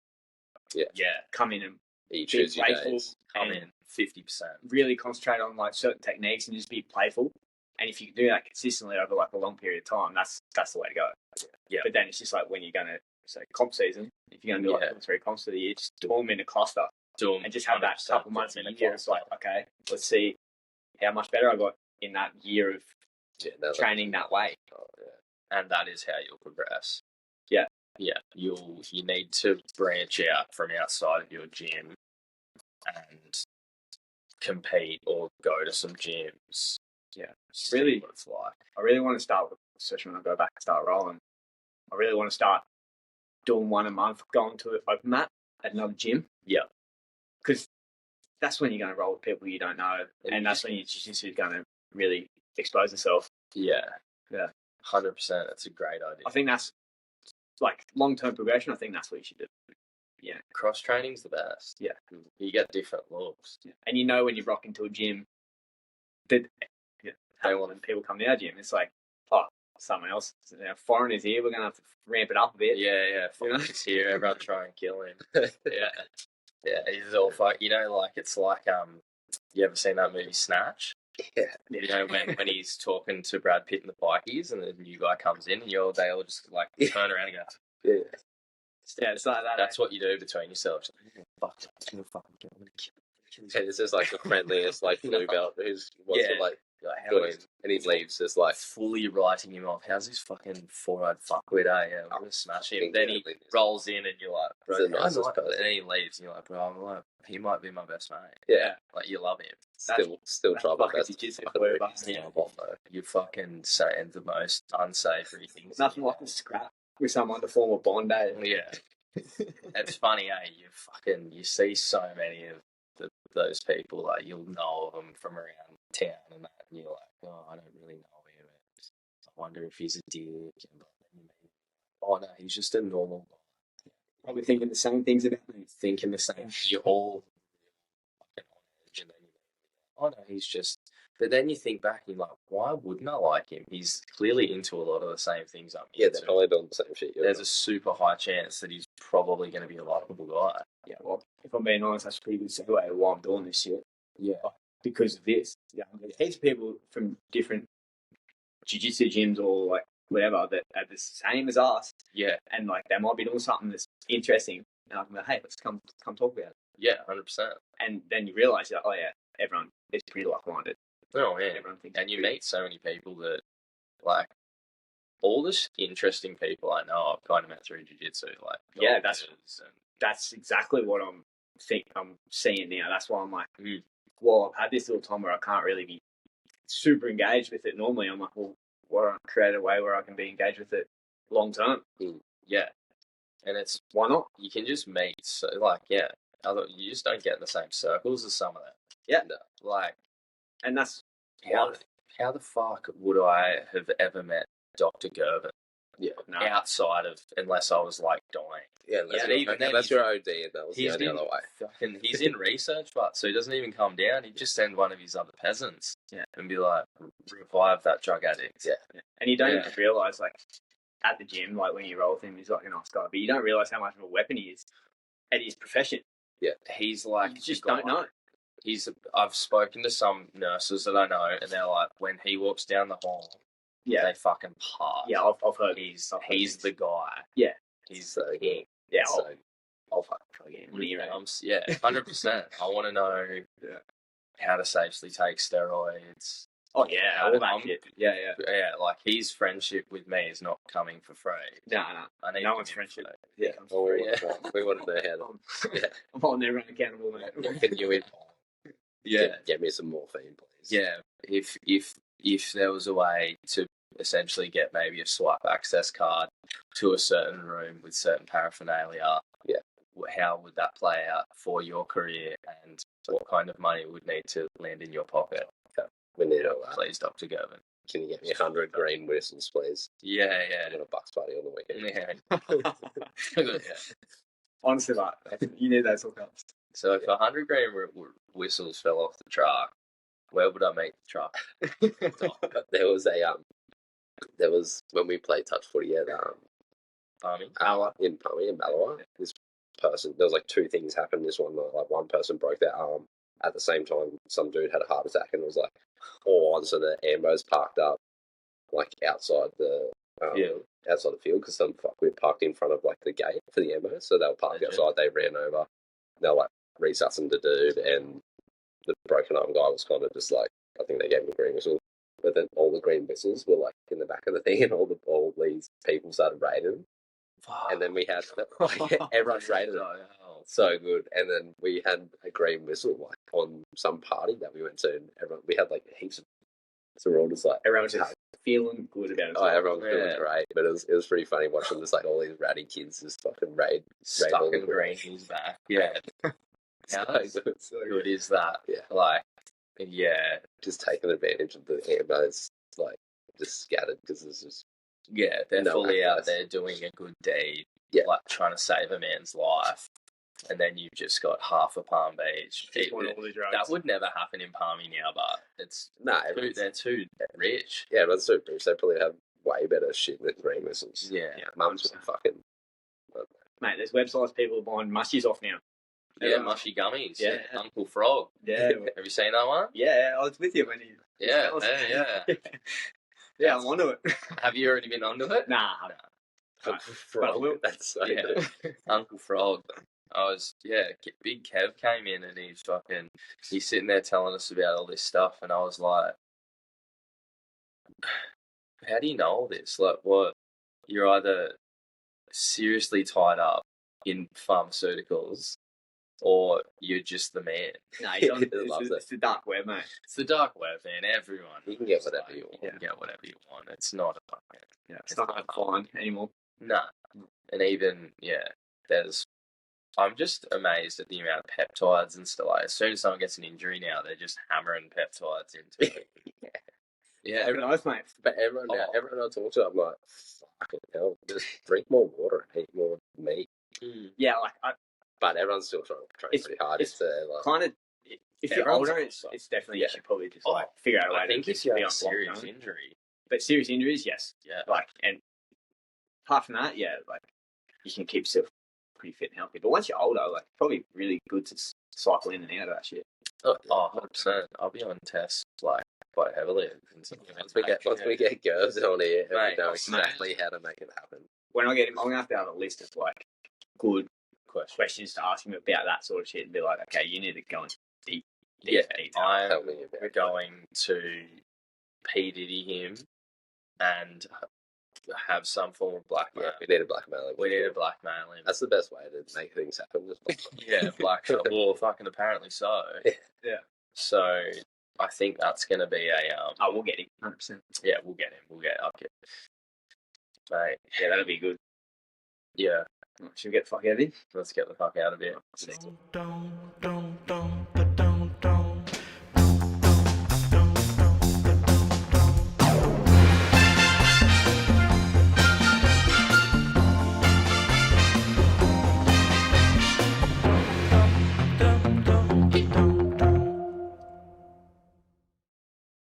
Speaker 3: Yeah.
Speaker 1: Come in and
Speaker 3: You
Speaker 1: be
Speaker 3: choose your
Speaker 1: playful,
Speaker 3: days.
Speaker 2: Come
Speaker 1: and
Speaker 2: in 50%.
Speaker 1: really concentrate on like certain techniques and just be playful. And if you can do that consistently over like a long period of time, that's the way to go.
Speaker 2: Yeah.
Speaker 1: But then it's just like when you're going to say comp season, if you're going to do like 3 comps of the year, just do them in a cluster
Speaker 2: Do them
Speaker 1: and just have that couple months in a year. It's like, okay, let's see how much better I got in that year of training that way.
Speaker 3: Oh, yeah.
Speaker 2: And that is how you'll progress.
Speaker 1: Yeah.
Speaker 2: Yeah. You need to branch out from outside of your gym and compete or go to some gyms.
Speaker 1: Yeah.
Speaker 2: See
Speaker 1: Really,
Speaker 2: what it's like.
Speaker 1: I really want to start with, especially when I go back and start rolling, I really want to start doing 1 a month, going to an open mat at another gym.
Speaker 2: Yeah.
Speaker 1: Because that's when you're going to roll with people you don't know. And that's when your jiu-jitsu is going to really expose itself.
Speaker 2: Yeah.
Speaker 1: Yeah.
Speaker 2: 100%. That's a great idea.
Speaker 1: I think that's, like, long-term progression, I think that's what you should do. Yeah.
Speaker 2: Cross training's the best.
Speaker 1: Yeah.
Speaker 2: You get different looks.
Speaker 1: Yeah. And you know when you rock into a gym that when people come to our gym, it's like, oh, someone else, foreigners here, we're going to have to ramp it up a bit.
Speaker 2: Yeah. Foreigners here, everyone try and kill him. Yeah. Yeah, he's all fuck. You know, like, it's like, you ever seen that movie Snatch?
Speaker 3: Yeah.
Speaker 2: You know, when he's talking to Brad Pitt and the bikies and the new guy comes in and they all just, like, turn around and go,
Speaker 3: Yeah.
Speaker 1: Yeah, it's like that.
Speaker 2: That's what you do between yourselves. Fuck, I'm gonna fucking kill him.
Speaker 3: Yeah, this is like the friendliest, like, blue belt who's wants to, like,
Speaker 2: Like,
Speaker 3: go in, and he leaves just like
Speaker 2: fully writing him off. How's this fucking four-eyed fuckwit, eh? I'm gonna smash him. Then he rolls in and you're like, bro,
Speaker 3: He's the nicest person.
Speaker 2: and then he leaves and you're like, bro, I'm like, he might be my best mate.
Speaker 3: Yeah.
Speaker 2: Like, you love him.
Speaker 3: Still try my
Speaker 1: fucking
Speaker 3: best.
Speaker 1: jiu-jitsu
Speaker 3: Fucking
Speaker 1: for you,
Speaker 3: rip
Speaker 1: but-
Speaker 3: his
Speaker 2: Yeah.
Speaker 3: knob off, though.
Speaker 2: You're fucking saying the most unsavory things.
Speaker 1: Nothing like a scrap with someone to form a bond, eh?
Speaker 2: Yeah. It's funny, eh? You see so many of those people, like, you'll know of them from around town and that, and you're like, oh, I don't really know him. I wonder if he's a dick. And then you meet, oh no, he's just a normal guy.
Speaker 1: Probably thinking the same things about me.
Speaker 2: Thinking the same. You're all fucking on edge, and then you meet, oh no, he's just. But then you think back and you're like, why wouldn't I like him? He's clearly into a lot of the same things I'm into.
Speaker 3: Yeah, they're probably doing the same shit.
Speaker 2: There's a super high chance that he's probably going to be a likable guy.
Speaker 1: Yeah, well, if I'm being honest, that's a pretty good segue why I'm doing this shit.
Speaker 2: Yeah.
Speaker 1: Because of this. Yeah, there's heaps of people from different jiu-jitsu gyms or like whatever that are the same as us.
Speaker 2: Yeah.
Speaker 1: And like they might be doing something that's interesting. And I'm like, hey, let's come talk about it.
Speaker 2: Yeah, 100%.
Speaker 1: And then you realise that, oh yeah, everyone is pretty like-minded.
Speaker 2: Oh, yeah.
Speaker 1: Everyone thinks
Speaker 2: And you meet so many people that, like, all this interesting people I know I've kind of met through jiu-jitsu. Like,
Speaker 1: yeah, that's exactly what I'm seeing now. That's why I'm like, well, I've had this little time where I can't really be super engaged with it normally. I'm like, well, why don't I create a way where I can be engaged with it long term?
Speaker 2: Yeah. And it's,
Speaker 1: why not?
Speaker 2: You can just meet, so, like, yeah, you just don't get in the same circles as some of them.
Speaker 1: Yeah.
Speaker 2: Like,
Speaker 1: and that's
Speaker 2: how the fuck would I have ever met Dr. Gervin?
Speaker 1: Yeah, no.
Speaker 2: Outside of, unless I was like dying.
Speaker 3: Yeah, that's your OD, and that was the only other way.
Speaker 2: He's in research, but so he doesn't even come down. He'd just send one of his other peasants, and be like, revive that drug addict.
Speaker 1: Yeah, and you don't even realise, like, at the gym, like when you roll with him, he's like a nice guy, but you don't realise how much of a weapon he is at his profession.
Speaker 2: Yeah, he's like,
Speaker 1: you just don't know.
Speaker 2: I've spoken to some nurses that I know, and they're like, when he walks down the hall, they fucking part.
Speaker 1: Yeah, I've heard.
Speaker 2: He's the guy.
Speaker 1: Yeah,
Speaker 2: he's so
Speaker 1: good. Yeah, I'll fucking try again.
Speaker 2: 100%. I want to know how to safely take steroids.
Speaker 1: Oh yeah, all that shit. Yeah.
Speaker 2: Like, his friendship with me is not coming for free.
Speaker 1: No. No one's friendship.
Speaker 3: Yeah, we want to know how to.
Speaker 1: I'm holding everyone accountable, mate.
Speaker 3: What can you eat?
Speaker 2: Yeah,
Speaker 3: get me some morphine, please.
Speaker 2: Yeah, if there was a way to essentially get maybe a swipe access card to a certain room with certain paraphernalia, how would that play out for your career, and what kind of money would need to land in your pocket?
Speaker 3: We need all that.
Speaker 2: Please, Dr. Gervin.
Speaker 3: Can you get me 100 green whistles, please?
Speaker 2: Yeah.
Speaker 3: I'm going to bucks party on the weekend.
Speaker 2: Yeah.
Speaker 1: Honestly, like, you need those hookups.
Speaker 2: So if 100 green whistles fell off the truck, where would I meet the truck?
Speaker 3: There was when we played touch footy at
Speaker 2: Palmy
Speaker 3: in Balawa. This person, there was like two things happened. This one, like one person broke their arm at the same time. Some dude had a heart attack and it was like all on. So the ambos parked up like outside the field because some fuckwit parked in front of like the gate for the ambos. So they were parked outside. They ran over. They were like resussing the dude, and the broken arm guy was kind of just like, I think they gave him a green whistle. But then all the green whistles were like in the back of the thing, and all these people started raiding them. And then we had everyone raided it. So good. And then we had a green whistle like on some party that we went to, and we had like heaps of. So we're all just like
Speaker 1: everyone was just feeling good about it.
Speaker 3: Oh, everyone was feeling great, but it was pretty funny watching just like all these ratty kids just fucking raid
Speaker 2: stuck in green his back. Yeah. How good is that?
Speaker 3: Yeah.
Speaker 2: Like,
Speaker 3: just taking advantage of the ambos, like just scattered because it's just
Speaker 2: they're fully out there doing a good deed, like trying to save a man's life, and then you've just got half a Palm Beach. That would never happen in Palmy now, but it's they're too rich.
Speaker 3: Yeah, but it's too rich. They probably have way better shit than green whistles.
Speaker 2: Yeah,
Speaker 3: mums fucking.
Speaker 1: Mate, there's websites people buying mushies off now.
Speaker 2: Yeah, mushy gummies.
Speaker 1: Yeah.
Speaker 2: Uncle Frog.
Speaker 1: Yeah.
Speaker 2: Have you seen that one?
Speaker 1: Yeah, I was with you when you...
Speaker 2: Yeah.
Speaker 1: Yeah, I'm onto it.
Speaker 2: Have you already been onto it?
Speaker 1: Nah.
Speaker 3: Uncle Frog. That's so good.
Speaker 2: Uncle Frog. Big Kev came in and he's sitting there telling us about all this stuff, and I was like, how do you know all this? Like, what? You're either seriously tied up in pharmaceuticals, or you're just the man.
Speaker 1: No, it's the dark web, mate.
Speaker 2: It's the dark web, man. Everyone.
Speaker 3: You can get whatever you want.
Speaker 2: You can get whatever you want. It's not a fucking...
Speaker 1: Yeah, it's not hard to find anymore.
Speaker 2: Nah. And even, there's I'm just amazed at the amount of peptides and stuff. Like, as soon as someone gets an injury now, they're just hammering peptides into it. Yeah.
Speaker 1: Everyone, mate.
Speaker 3: But everyone I talk to, I'm like, fucking hell, just drink more water and eat more meat.
Speaker 1: Yeah, like,
Speaker 3: but everyone's still trying to train pretty hard. It's like,
Speaker 1: kind of, if you're older, it's definitely, you should probably just like figure out a way to
Speaker 2: think if you have a serious injury.
Speaker 1: But serious injuries, yes.
Speaker 2: Yeah.
Speaker 1: Like, and apart from that, yeah, like, you can keep yourself pretty fit and healthy. But once you're older, like, probably really good to cycle in and out of that shit.
Speaker 2: Oh, 100%. I'll be on tests, like, quite heavily.
Speaker 3: Once we get girls on here, we know exactly how to make it happen.
Speaker 1: When I get him, I'm going to have to have a list of, like, good questions to ask him about that sort of shit and be like, okay, you need to go and deep.
Speaker 2: We're going to P. Diddy him and have some form of blackmail.
Speaker 3: Yeah, we need to blackmail him.
Speaker 2: We need to blackmail him.
Speaker 3: That's the best way to make things happen.
Speaker 2: Blackmail. Well, fucking apparently so.
Speaker 1: Yeah.
Speaker 2: So I think that's going to be a...
Speaker 1: we'll get him. 100%.
Speaker 2: Yeah, we'll get him. Mate.
Speaker 1: Yeah, that'll be good.
Speaker 2: Yeah.
Speaker 1: Should we get the fuck out of here?
Speaker 2: Let's get the fuck out of here.